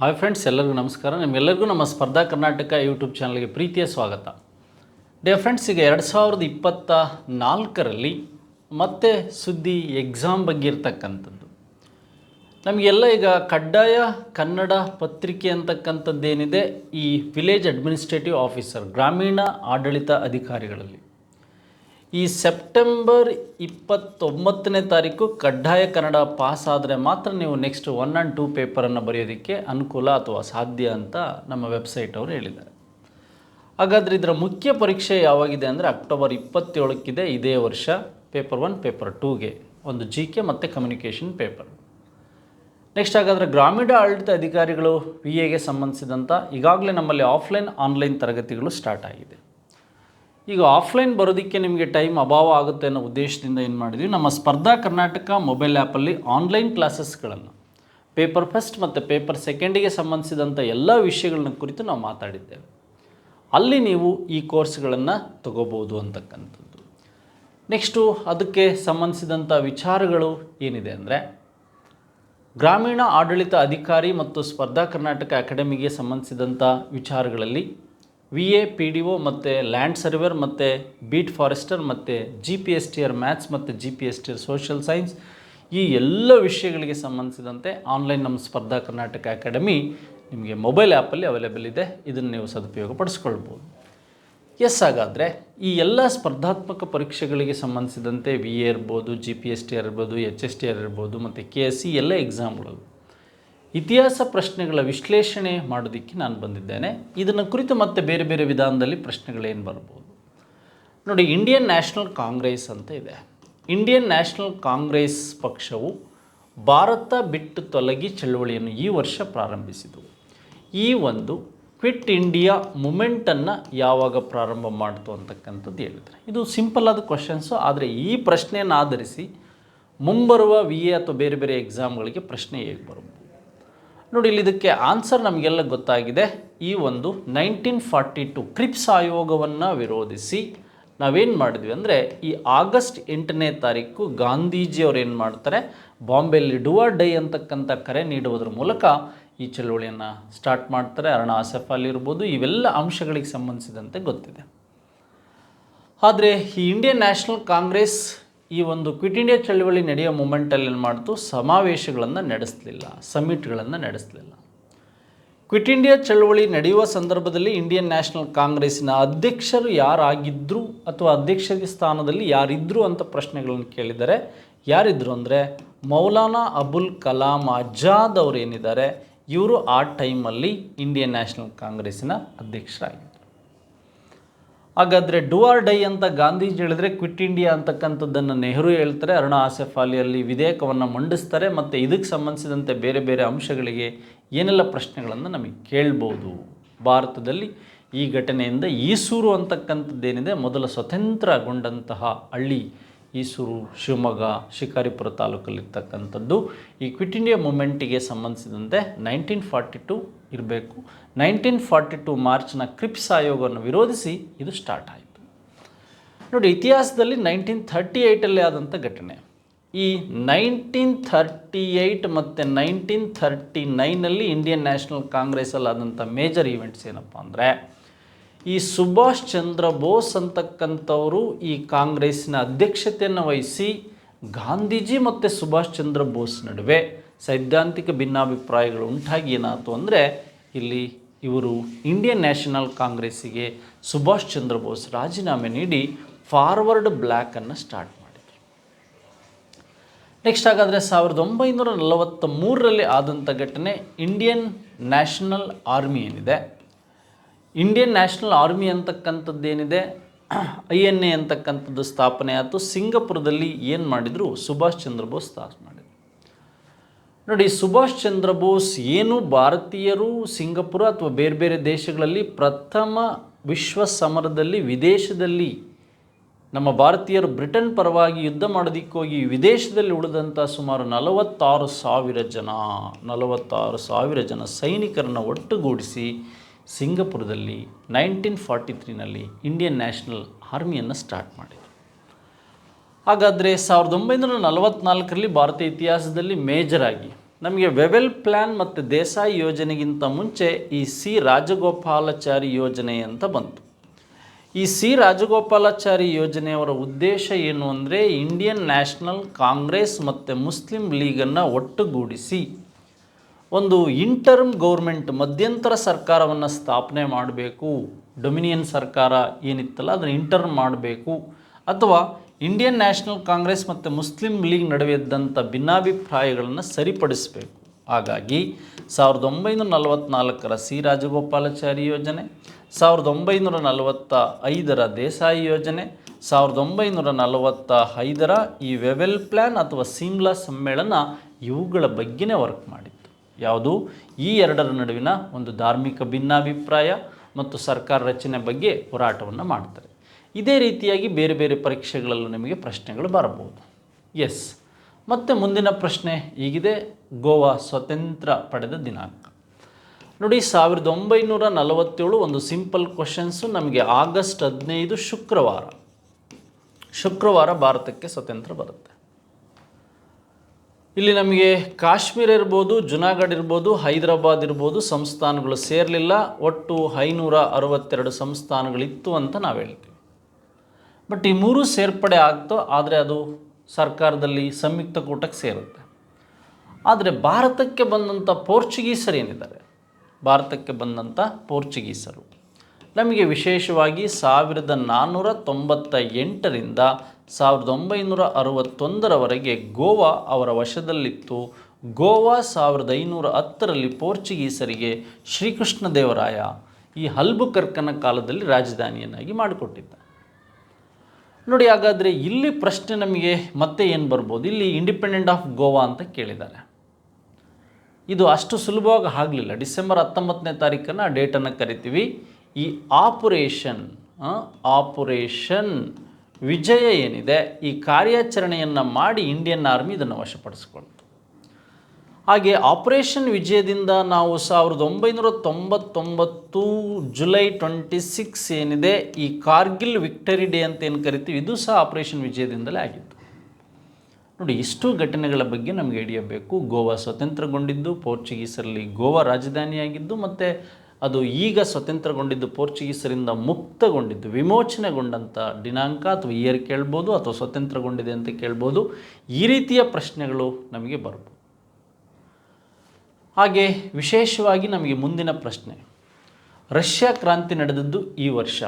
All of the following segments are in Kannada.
ಹಾಯ್ ಫ್ರೆಂಡ್ಸ್, ಎಲ್ಲರಿಗೂ ನಮಸ್ಕಾರ. ನಿಮ್ಮೆಲ್ಲರಿಗೂ ನಮ್ಮ ಸ್ಪರ್ಧಾ ಕರ್ನಾಟಕ ಯೂಟ್ಯೂಬ್ ಚಾನಲ್ಗೆ ಪ್ರೀತಿಯ ಸ್ವಾಗತ. ಫ್ರೆಂಡ್ಸ್, ಈಗ 2024ರಲ್ಲಿ ಮತ್ತೆ ಸುದ್ದಿ ಎಕ್ಸಾಮ್ ಬಗ್ಗೆ ಇರ್ತಕ್ಕಂಥದ್ದು. ನಮಗೆಲ್ಲ ಈಗ ಕಡ್ಡಾಯ ಕನ್ನಡ ಪತ್ರಿಕೆ ಅಂತಕ್ಕಂಥದ್ದೇನಿದೆ ಈ ವಿಲೇಜ್ ಅಡ್ಮಿನಿಸ್ಟ್ರೇಟಿವ್ ಆಫೀಸರ್, ಗ್ರಾಮೀಣ ಆಡಳಿತ ಅಧಿಕಾರಿಗಳಲ್ಲಿ ಈ ಸೆಪ್ಟೆಂಬರ್ 29ನೇ ತಾರೀಕು ಕಡ್ಡಾಯ ಕನ್ನಡ ಪಾಸ್ ಆದರೆ ಮಾತ್ರ ನೀವು ನೆಕ್ಸ್ಟ್ 1 and 2 ಪೇಪರನ್ನು ಬರೆಯೋದಕ್ಕೆ ಅನುಕೂಲ ಅಥವಾ ಸಾಧ್ಯ ಅಂತ ನಮ್ಮ ವೆಬ್ಸೈಟ್ ಅವರು ಹೇಳಿದ್ದಾರೆ. ಹಾಗಾದರೆ ಇದರ ಮುಖ್ಯ ಪರೀಕ್ಷೆ ಯಾವಾಗಿದೆ ಅಂದರೆ ಅಕ್ಟೋಬರ್ 27ಕ್ಕಿದೆ ಇದೇ ವರ್ಷ. ಪೇಪರ್ 1, ಪೇಪರ್ 2ಗೆ ಒಂದು GK ಮತ್ತು ಕಮ್ಯುನಿಕೇಷನ್ ಪೇಪರ್. ನೆಕ್ಸ್ಟ್ ಹಾಗಾದರೆ ಗ್ರಾಮೀಣ ಆಡಳಿತ ಅಧಿಕಾರಿಗಳು VAಗೆ ಸಂಬಂಧಿಸಿದಂಥ ಈಗಾಗಲೇ ನಮ್ಮಲ್ಲಿ ಆಫ್ಲೈನ್ ಆನ್ಲೈನ್ ತರಗತಿಗಳು ಸ್ಟಾರ್ಟ್ ಆಗಿದೆ. ಈಗ ಆಫ್ಲೈನ್ ಬರೋದಕ್ಕೆ ನಿಮಗೆ ಟೈಮ್ ಅಭಾವ ಆಗುತ್ತೆ ಅನ್ನೋ ಉದ್ದೇಶದಿಂದ ಏನು ಮಾಡಿದ್ವಿ, ನಮ್ಮ ಸ್ಪರ್ಧಾ ಕರ್ನಾಟಕ ಮೊಬೈಲ್ ಆ್ಯಪಲ್ಲಿ ಆನ್ಲೈನ್ ಕ್ಲಾಸಸ್ಗಳನ್ನು ಪೇಪರ್ ಫಸ್ಟ್ ಮತ್ತು ಪೇಪರ್ ಸೆಕೆಂಡಿಗೆ ಸಂಬಂಧಿಸಿದಂಥ ಎಲ್ಲ ವಿಷಯಗಳನ್ನ ಕುರಿತು ನಾವು ಮಾತಾಡಿದ್ದೇವೆ. ಅಲ್ಲಿ ನೀವು ಈ ಕೋರ್ಸ್ಗಳನ್ನು ತಗೋಬೋದು ಅಂತಕ್ಕಂಥದ್ದು. ನೆಕ್ಸ್ಟು ಅದಕ್ಕೆ ಸಂಬಂಧಿಸಿದಂಥ ವಿಚಾರಗಳು ಏನಿದೆ ಅಂದರೆ, ಗ್ರಾಮೀಣ ಆಡಳಿತ ಅಧಿಕಾರಿ ಮತ್ತು ಸ್ಪರ್ಧಾ ಕರ್ನಾಟಕ ಅಕಾಡೆಮಿಗೆ ಸಂಬಂಧಿಸಿದಂಥ ವಿಚಾರಗಳಲ್ಲಿ VA, PDO ಮತ್ತು ಲ್ಯಾಂಡ್ ಸರ್ವೇರ್ ಮತ್ತು ಬೀಟ್ ಫಾರೆಸ್ಟರ್ ಮತ್ತು GPSTR ಮ್ಯಾಥ್ಸ್ ಮತ್ತು GPSTR ಸೋಷಿಯಲ್ ಸೈನ್ಸ್, ಈ ಎಲ್ಲ ವಿಷಯಗಳಿಗೆ ಸಂಬಂಧಿಸಿದಂತೆ ಆನ್ಲೈನ್ ನಮ್ಮ ಸ್ಪರ್ಧಾ ಕರ್ನಾಟಕ ಅಕಾಡೆಮಿ ನಿಮಗೆ ಮೊಬೈಲ್ ಆ್ಯಪಲ್ಲಿ ಅವೈಲೇಬಲ್ ಇದೆ. ಇದನ್ನು ನೀವು ಸದುಪಯೋಗ ಪಡಿಸ್ಕೊಳ್ಬೋದು. ಹಾಗಾದರೆ ಈ ಎಲ್ಲ ಸ್ಪರ್ಧಾತ್ಮಕ ಪರೀಕ್ಷೆಗಳಿಗೆ ಸಂಬಂಧಿಸಿದಂತೆ VA ಇರ್ಬೋದು, GPSTR ಇರ್ಬೋದು, HSTR ಇರ್ಬೋದು ಮತ್ತು KSE ಎಲ್ಲ ಎಕ್ಸಾಮ್ಗಳು ಇತಿಹಾಸ ಪ್ರಶ್ನೆಗಳ ವಿಶ್ಲೇಷಣೆ ಮಾಡೋದಕ್ಕೆ ನಾನು ಬಂದಿದ್ದೇನೆ. ಇದನ್ನು ಕುರಿತು ಮತ್ತೆ ಬೇರೆ ಬೇರೆ ವಿಧಾನದಲ್ಲಿ ಪ್ರಶ್ನೆಗಳೇನು ಬರ್ಬೋದು ನೋಡಿ. ಇಂಡಿಯನ್ ನ್ಯಾಷನಲ್ ಕಾಂಗ್ರೆಸ್ ಅಂತ ಇದೆ. ಇಂಡಿಯನ್ ನ್ಯಾಷನಲ್ ಕಾಂಗ್ರೆಸ್ ಪಕ್ಷವು ಭಾರತ ಬಿಟ್ಟು ತೊಲಗಿ ಚಳುವಳಿಯನ್ನು ಈ ವರ್ಷ ಪ್ರಾರಂಭಿಸಿತು. ಈ ಒಂದು ಕ್ವಿಟ್ ಇಂಡಿಯಾ ಮೂಮೆಂಟನ್ನು ಯಾವಾಗ ಪ್ರಾರಂಭ ಮಾಡ್ತು ಅಂತಕ್ಕಂಥದ್ದು ಹೇಳಿದರೆ, ಇದು ಸಿಂಪಲ್ ಆದ ಕ್ವಶನ್ಸು. ಆದರೆ ಈ ಪ್ರಶ್ನೆಯನ್ನು ಆಧರಿಸಿ ಮುಂಬರುವ VA ಅಥವಾ ಬೇರೆ ಬೇರೆ ಎಕ್ಸಾಮ್ಗಳಿಗೆ ಪ್ರಶ್ನೆ ಹೇಗೆ ಬರ್ಬೋದು ನೋಡಿ. ಇಲ್ಲಿ ಇದಕ್ಕೆ ಆನ್ಸರ್ ನಮಗೆಲ್ಲ ಗೊತ್ತಾಗಿದೆ. ಈ ಒಂದು 1942 ಕ್ರಿಪ್ಸ್ ಆಯೋಗವನ್ನು ವಿರೋಧಿಸಿ ನಾವೇನು ಮಾಡಿದ್ವಿ ಅಂದರೆ, ಈ ಆಗಸ್ಟ್ 8ನೇ ತಾರೀಕು ಗಾಂಧೀಜಿಯವರು ಏನು ಮಾಡ್ತಾರೆ, ಬಾಂಬೆಯಲ್ಲಿ ಡೂ ಆರ್ ಡೈ ಅಂತಕ್ಕಂಥ ಕರೆ ನೀಡುವುದರ ಮೂಲಕ ಈ ಚಳುವಳಿಯನ್ನು ಸ್ಟಾರ್ಟ್ ಮಾಡ್ತಾರೆ. ಅರುಣಾ ಆಸಫ್ ಅಲಿ ಇರ್ಬೋದು, ಇವೆಲ್ಲ ಅಂಶಗಳಿಗೆ ಸಂಬಂಧಿಸಿದಂತೆ ಗೊತ್ತಿದೆ. ಆದರೆ ಈ ಇಂಡಿಯನ್ ನ್ಯಾಷನಲ್ ಕಾಂಗ್ರೆಸ್ ಈ ಒಂದು ಕ್ವಿಟ್ ಇಂಡಿಯಾ ಚಳವಳಿ ನಡೆಯೋ ಮೂಮೆಂಟಲ್ಲಿ ಏನು ಮಾಡ್ತು, ಸಮಾವೇಶಗಳನ್ನು ನಡೆಸಲಿಲ್ಲ, ಸಮ್ಮಿಟ್ಗಳನ್ನು ನಡೆಸಲಿಲ್ಲ. ಕ್ವಿಟ್ ಇಂಡಿಯಾ ಚಳವಳಿ ನಡೆಯುವ ಸಂದರ್ಭದಲ್ಲಿ ಇಂಡಿಯನ್ ನ್ಯಾಷನಲ್ ಕಾಂಗ್ರೆಸ್ಸಿನ ಅಧ್ಯಕ್ಷರು ಯಾರಾಗಿದ್ದರು ಅಥವಾ ಅಧ್ಯಕ್ಷ ಸ್ಥಾನದಲ್ಲಿ ಯಾರಿದ್ದರು ಅಂತ ಪ್ರಶ್ನೆಗಳನ್ನು ಕೇಳಿದ್ದಾರೆ. ಯಾರಿದ್ರು ಅಂದರೆ ಮೌಲಾನಾ ಅಬುಲ್ ಕಲಾಂ ಆಜಾದ್ ಅವರು ಏನಿದ್ದಾರೆ, ಇವರು ಆ ಟೈಮಲ್ಲಿ ಇಂಡಿಯನ್ ನ್ಯಾಷನಲ್ ಕಾಂಗ್ರೆಸ್ಸಿನ ಅಧ್ಯಕ್ಷರಾಗಿದ್ದರು. ಹಾಗಾದರೆ ಡೂ ಆರ್ ಡೈ ಅಂತ ಗಾಂಧೀಜಿ ಹೇಳಿದರೆ, ಕ್ವಿಟ್ ಇಂಡಿಯಾ ಅಂತಕ್ಕಂಥದ್ದನ್ನು ನೆಹರು ಹೇಳ್ತಾರೆ. ಅರುಣಾ ಆಸಫ್ ಅಲಿಯಲ್ಲಿ ವಿಧೇಯಕವನ್ನು ಮಂಡಿಸ್ತಾರೆ. ಮತ್ತು ಇದಕ್ಕೆ ಸಂಬಂಧಿಸಿದಂತೆ ಬೇರೆ ಬೇರೆ ಅಂಶಗಳಿಗೆ ಏನೆಲ್ಲ ಪ್ರಶ್ನೆಗಳನ್ನು ನಮಗೆ ಕೇಳ್ಬೋದು. ಭಾರತದಲ್ಲಿ ಈ ಘಟನೆಯಿಂದ ಈಸೂರು ಅಂತಕ್ಕಂಥದ್ದೇನಿದೆ, ಮೊದಲ ಸ್ವತಂತ್ರಗೊಂಡಂತಹ ಹಳ್ಳಿ ಈಸೂರು, ಶಿವಮೊಗ್ಗ, ಶಿಕಾರಿಪುರ ತಾಲೂಕಲ್ಲಿರ್ತಕ್ಕಂಥದ್ದು. ಈ ಕ್ವಿಟ್ ಇಂಡಿಯಾ ಮೂಮೆಂಟಿಗೆ ಸಂಬಂಧಿಸಿದಂತೆ 1942 ಇರಬೇಕು. 1942 ಮಾರ್ಚ್ನ ಕ್ರಿಪ್ಸ್ ಆಯೋಗವನ್ನು ವಿರೋಧಿಸಿ ಇದು ಸ್ಟಾರ್ಟ್ ಆಯಿತು ನೋಡಿ. ಇತಿಹಾಸದಲ್ಲಿ 1938 ಆದಂಥ ಘಟನೆ. ಈ 1938 ಮತ್ತು 1939 ಇಂಡಿಯನ್ ನ್ಯಾಷನಲ್ ಕಾಂಗ್ರೆಸ್ಸಲ್ಲಿ ಆದಂಥ ಮೇಜರ್ ಈವೆಂಟ್ಸ್ ಏನಪ್ಪ ಅಂದರೆ, ಈ ಸುಭಾಷ್ ಚಂದ್ರ ಬೋಸ್ ಅಂತಕ್ಕಂಥವರು ಈ ಕಾಂಗ್ರೆಸ್ಸಿನ ಅಧ್ಯಕ್ಷತೆಯನ್ನು ವಹಿಸಿ ಗಾಂಧೀಜಿ ಮತ್ತು ಸುಭಾಷ್ ಚಂದ್ರ ಬೋಸ್ ನಡುವೆ ಸೈದ್ಧಾಂತಿಕ ಭಿನ್ನಾಭಿಪ್ರಾಯಗಳು ಉಂಟಾಗಿ ಏನಾಯಿತು ಅಂದರೆ, ಇಲ್ಲಿ ಇವರು ಇಂಡಿಯನ್ ನ್ಯಾಷನಲ್ ಕಾಂಗ್ರೆಸ್ಸಿಗೆ ಸುಭಾಷ್ ಚಂದ್ರ ಬೋಸ್ ರಾಜೀನಾಮೆ ನೀಡಿ ಫಾರ್ವರ್ಡ್ ಬ್ಲ್ಯಾಕನ್ನು ಸ್ಟಾರ್ಟ್ ಮಾಡಿದರು. ನೆಕ್ಸ್ಟ್ ಹಾಗಾದರೆ 1943ರಲ್ಲಿ ಆದಂಥ ಘಟನೆ, ಇಂಡಿಯನ್ ನ್ಯಾಷನಲ್ ಆರ್ಮಿ ಏನಿದೆ, ಇಂಡಿಯನ್ ನ್ಯಾಷನಲ್ ಆರ್ಮಿ ಅಂತಕ್ಕಂಥದ್ದೇನಿದೆ, INA ಅಂತಕ್ಕಂಥದ್ದು ಸ್ಥಾಪನೆ ಆಯಿತು. ಸಿಂಗಪುರದಲ್ಲಿ ಏನು ಮಾಡಿದರು, ಸುಭಾಷ್ ಚಂದ್ರ ಬೋಸ್ ಸ್ಥಾಪನೆ ಮಾಡಿದರು ನೋಡಿ. ಸುಭಾಷ್ ಚಂದ್ರ ಬೋಸ್ ಏನು ಭಾರತೀಯರು ಸಿಂಗಪುರ ಅಥವಾ ಬೇರೆ ಬೇರೆ ದೇಶಗಳಲ್ಲಿ ಪ್ರಥಮ ವಿಶ್ವ ಸಮರದಲ್ಲಿ ವಿದೇಶದಲ್ಲಿ ನಮ್ಮ ಭಾರತೀಯರು ಬ್ರಿಟನ್ ಪರವಾಗಿ ಯುದ್ಧ ಮಾಡೋದಕ್ಕೆ ಹೋಗಿ ವಿದೇಶದಲ್ಲಿ ಉಳಿದಂಥ ಸುಮಾರು 46,000 ಜನ ಸೈನಿಕರನ್ನು ಒಟ್ಟುಗೂಡಿಸಿ ಸಿಂಗಪುರದಲ್ಲಿ 1943ನಲ್ಲಿ ಇಂಡಿಯನ್ ನ್ಯಾಷನಲ್ ಆರ್ಮಿಯನ್ನು ಸ್ಟಾರ್ಟ್ ಮಾಡಿದರು. ಹಾಗಾದರೆ 1944ರಲ್ಲಿ ಭಾರತೀಯ ಇತಿಹಾಸದಲ್ಲಿ ಮೇಜರಾಗಿ ನಮಗೆ ವೆವೆಲ್ ಪ್ಲ್ಯಾನ್ ಮತ್ತು ದೇಸಾಯಿ ಯೋಜನೆಗಿಂತ ಮುಂಚೆ ಈ ಸಿ ರಾಜಗೋಪಾಲಾಚಾರಿ ಯೋಜನೆ ಅಂತ ಬಂತು. ಈ ಸಿ ರಾಜಗೋಪಾಲಾಚಾರಿ ಯೋಜನೆಯವರ ಉದ್ದೇಶ ಏನು ಅಂದರೆ ಇಂಡಿಯನ್ ನ್ಯಾಷನಲ್ ಕಾಂಗ್ರೆಸ್ ಮತ್ತು ಮುಸ್ಲಿಂ ಲೀಗನ್ನು ಒಟ್ಟುಗೂಡಿಸಿ ಒಂದು ಇಂಟರ್ಮ್ ಗೌರ್ಮೆಂಟ್ ಮಧ್ಯಂತರ ಸರ್ಕಾರವನ್ನು ಸ್ಥಾಪನೆ ಮಾಡಬೇಕು. ಡೊಮಿನಿಯನ್ ಸರ್ಕಾರ ಏನಿತ್ತಲ್ಲ ಅದನ್ನು ಇಂಟರ್ಮ್ ಮಾಡಬೇಕು, ಅಥವಾ ಇಂಡಿಯನ್ ನ್ಯಾಷನಲ್ ಕಾಂಗ್ರೆಸ್ ಮತ್ತು ಮುಸ್ಲಿಂ ಲೀಗ್ ನಡುವೆ ಇದ್ದಂಥ ಭಿನ್ನಾಭಿಪ್ರಾಯಗಳನ್ನು ಸರಿಪಡಿಸಬೇಕು. ಹಾಗಾಗಿ 1944ರ ಸಿ ರಾಜಗೋಪಾಲಾಚಾರಿ ಯೋಜನೆ, 1945ರ ದೇಸಾಯಿ ಯೋಜನೆ, 1945ರ ಈ ವೆವೆಲ್ ಪ್ಲ್ಯಾನ್ ಅಥವಾ ಸಿಮ್ಲಾ ಸಮ್ಮೇಳನ ಇವುಗಳ ಬಗ್ಗೆನೇ ವರ್ಕ್ ಮಾಡಿತ್ತು. ಯಾವುದು? ಈ ಎರಡರ ನಡುವಿನ ಒಂದು ಧಾರ್ಮಿಕ ಭಿನ್ನಾಭಿಪ್ರಾಯ ಮತ್ತು ಸರ್ಕಾರ ರಚನೆ ಬಗ್ಗೆ ಹೋರಾಟವನ್ನು ಮಾಡ್ತಾರೆ. ಇದೇ ರೀತಿಯಾಗಿ ಬೇರೆ ಬೇರೆ ಪರೀಕ್ಷೆಗಳಲ್ಲೂ ನಿಮಗೆ ಪ್ರಶ್ನೆಗಳು ಬರಬಹುದು. ಎಸ್, ಮತ್ತು ಮುಂದಿನ ಪ್ರಶ್ನೆ ಹೀಗಿದೆ, ಗೋವಾ ಸ್ವತಂತ್ರ ಪಡೆದ ದಿನಾಂಕ. ನೋಡಿ, 1947 ಒಂದು ಸಿಂಪಲ್ ಕ್ವಶನ್ಸು. ನಮಗೆ ಆಗಸ್ಟ್ 15 ಶುಕ್ರವಾರ ಭಾರತಕ್ಕೆ ಸ್ವತಂತ್ರ ಬರುತ್ತೆ. ಇಲ್ಲಿ ನಮಗೆ ಕಾಶ್ಮೀರ ಇರ್ಬೋದು, ಜುನಾಗಢ್ ಇರ್ಬೋದು, ಹೈದರಾಬಾದ್ ಇರ್ಬೋದು, ಸಂಸ್ಥಾನಗಳು ಸೇರಲಿಲ್ಲ. ಒಟ್ಟು 562 ಸಂಸ್ಥಾನಗಳಿತ್ತು ಅಂತ ನಾವು ಹೇಳ್ತೀವಿ. ಬಟ್ ಈ ಮೂರು ಸೇರ್ಪಡೆ ಆಗ್ತೋ, ಆದರೆ ಅದು ಸರ್ಕಾರದಲ್ಲಿ ಸಂಯುಕ್ತ ಕೂಟಕ್ಕೆ ಸೇರುತ್ತೆ. ಆದರೆ ಭಾರತಕ್ಕೆ ಬಂದಂಥ ಪೋರ್ಚುಗೀಸರು ಏನಿದ್ದಾರೆ, ಭಾರತಕ್ಕೆ ಬಂದಂಥ ಪೋರ್ಚುಗೀಸರು ನಮಗೆ ವಿಶೇಷವಾಗಿ 1498ರಿಂದ 1961ರವರೆಗೆ ಗೋವಾ ಅವರ ವಶದಲ್ಲಿತ್ತು. ಗೋವಾ 1510ರಲ್ಲಿ ಪೋರ್ಚುಗೀಸರಿಗೆ ಶ್ರೀಕೃಷ್ಣದೇವರಾಯ ಈ ಅಲ್ಬುಕರ್ಕನ ಕಾಲದಲ್ಲಿ ರಾಜಧಾನಿಯನ್ನಾಗಿ ಮಾಡಿಕೊಟ್ಟಿದ್ದ. ನೋಡಿ, ಹಾಗಾದರೆ ಇಲ್ಲಿ ಪ್ರಶ್ನೆ ನಮಗೆ ಮತ್ತೆ ಏನು ಬರ್ಬೋದು? ಇಲ್ಲಿ ಇಂಡಿಪೆಂಡೆಂಟ್ ಆಫ್ ಗೋವಾ ಅಂತ ಕೇಳಿದ್ದಾರೆ. ಇದು ಅಷ್ಟು ಸುಲಭವಾಗಿ ಆಗಲಿಲ್ಲ. ಡಿಸೆಂಬರ್ 19ನೇ ತಾರೀಕನ್ನು ಆ ಡೇಟನ್ನು ಕರಿತೀವಿ. ಈ ಆಪರೇಷನ್ ವಿಜಯ ಏನಿದೆ, ಈ ಕಾರ್ಯಾಚರಣೆಯನ್ನು ಮಾಡಿ ಇಂಡಿಯನ್ ಆರ್ಮಿ ಇದನ್ನು ವಶಪಡಿಸ್ಕೊಳ್ತು. ಹಾಗೆ ಆಪರೇಷನ್ ವಿಜಯದಿಂದ ನಾವು 1999 ಜುಲೈ 26 ಏನಿದೆ, ಈ ಕಾರ್ಗಿಲ್ ವಿಕ್ಟರಿ ಡೇ ಅಂತ ಏನು ಕರಿತೀವಿ, ಇದು ಸಹ ಆಪರೇಷನ್ ವಿಜಯದಿಂದಲೇ ಆಗಿತ್ತು. ನೋಡಿ, ಇಷ್ಟು ಘಟನೆಗಳ ಬಗ್ಗೆ ನಮಗೆ ಹಿಡಿಯಬೇಕು. ಗೋವಾ ಸ್ವತಂತ್ರಗೊಂಡಿದ್ದು, ಪೋರ್ಚುಗೀಸರಲ್ಲಿ ಗೋವಾ ರಾಜಧಾನಿಯಾಗಿದ್ದು, ಮತ್ತು ಅದು ಈಗ ಸ್ವತಂತ್ರಗೊಂಡಿದ್ದು ಪೋರ್ಚುಗೀಸರಿಂದ ಮುಕ್ತಗೊಂಡಿದ್ದು, ವಿಮೋಚನೆಗೊಂಡಂಥ ದಿನಾಂಕ ಅಥವಾ ಇಯರ್ ಕೇಳ್ಬೋದು, ಅಥವಾ ಸ್ವತಂತ್ರಗೊಂಡಿದೆ ಅಂತ ಕೇಳ್ಬೋದು. ಈ ರೀತಿಯ ಪ್ರಶ್ನೆಗಳು ನಮಗೆ ಬರ್ಬೋದು. ಹಾಗೆ ವಿಶೇಷವಾಗಿ ನಮಗೆ ಮುಂದಿನ ಪ್ರಶ್ನೆ, ರಷ್ಯಾ ಕ್ರಾಂತಿ ನಡೆದದ್ದು ಈ ವರ್ಷ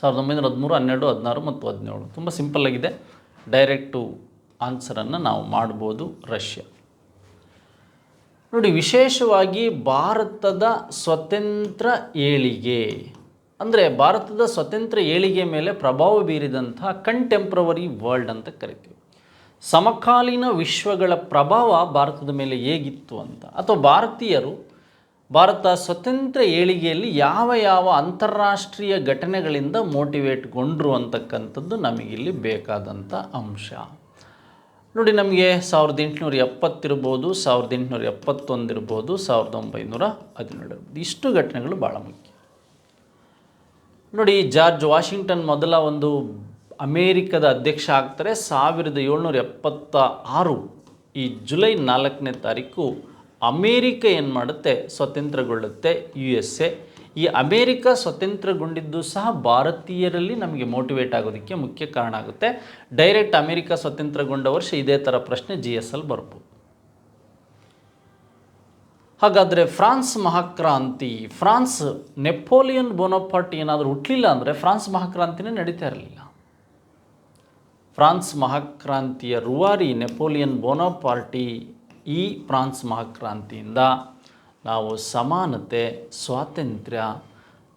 1913, 12, 16 ಮತ್ತು 17. ತುಂಬ ಸಿಂಪಲ್ಲಾಗಿದೆ, ಡೈರೆಕ್ಟು ಆನ್ಸರನ್ನು ನಾವು ಮಾಡ್ಬೋದು. ರಷ್ಯಾ. ನೋಡಿ, ವಿಶೇಷವಾಗಿ ಭಾರತದ ಸ್ವತಂತ್ರ ಏಳಿಗೆ ಅಂದರೆ ಭಾರತದ ಸ್ವತಂತ್ರ ಏಳಿಗೆ ಮೇಲೆ ಪ್ರಭಾವ ಬೀರಿದಂಥ ಕಂಟೆಂಪ್ರವರಿ ವರ್ಲ್ಡ್ ಅಂತ ಕರಿತೀವಿ. ಸಮಕಾಲೀನ ವಿಶ್ವಗಳ ಪ್ರಭಾವ ಭಾರತದ ಮೇಲೆ ಹೇಗಿತ್ತು ಅಂತ, ಅಥವಾ ಭಾರತೀಯರು ಭಾರತ ಸ್ವತಂತ್ರ ಏಳಿಗೆಯಲ್ಲಿ ಯಾವ ಯಾವ ಅಂತಾರಾಷ್ಟ್ರೀಯ ಘಟನೆಗಳಿಂದ ಮೋಟಿವೇಟ್ಗೊಂಡ್ರು ಅಂತಕ್ಕಂಥದ್ದು ನಮಗಿಲ್ಲಿ ಬೇಕಾದಂಥ ಅಂಶ. ನೋಡಿ, ನಮಗೆ 1870 ಇರ್ಬೋದು, 1871 ಇರ್ಬೋದು, 1917 ಇರ್ಬೋದು. ಇಷ್ಟು ಘಟನೆಗಳು ಭಾಳ ಮುಖ್ಯ. ನೋಡಿ, ಜಾರ್ಜ್ ವಾಷಿಂಗ್ಟನ್ ಮೊದಲ ಒಂದು ಅಮೇರಿಕದ ಅಧ್ಯಕ್ಷ ಆಗ್ತಾರೆ 1776. ಈ ಜುಲೈ 4ನೇ ತಾರೀಕು ಅಮೇರಿಕ ಏನು ಮಾಡುತ್ತೆ, ಸ್ವತಂತ್ರಗೊಳ್ಳುತ್ತೆ. USA. ಈ ಅಮೇರಿಕ ಸ್ವತಂತ್ರಗೊಂಡಿದ್ದು ಸಹ ಭಾರತೀಯರಲ್ಲಿ ನಮಗೆ ಮೋಟಿವೇಟ್ ಆಗೋದಕ್ಕೆ ಮುಖ್ಯ ಕಾರಣ ಆಗುತ್ತೆ. ಡೈರೆಕ್ಟ್ ಅಮೇರಿಕ ಸ್ವತಂತ್ರಗೊಂಡ ವರ್ಷ ಇದೇ ಥರ ಪ್ರಶ್ನೆ GSL ಬರ್ಬೋದು. ಹಾಗಾದರೆ ಫ್ರಾನ್ಸ್ ಮಹಾಕ್ರಾಂತಿ, ಫ್ರಾನ್ಸ್ ನೆಪೋಲಿಯನ್ ಬೋನಪಾರ್ಟ್ ಏನಾದರೂ ಹುಟ್ಟಲಿಲ್ಲ ಅಂದರೆ ಫ್ರಾನ್ಸ್ ಮಹಾಕ್ರಾಂತಿನೇ ನಡೀತಾ ಇರಲಿಲ್ಲ. ಫ್ರಾನ್ಸ್ ಮಹಾಕ್ರಾಂತಿಯ ರೂವಾರಿ ನೆಪೋಲಿಯನ್ ಬೋನಪಾರ್ಟಿ. ಈ ಫ್ರಾನ್ಸ್ ಮಹಾಕ್ರಾಂತಿಯಿಂದ ನಾವು ಸಮಾನತೆ, ಸ್ವಾತಂತ್ರ್ಯ,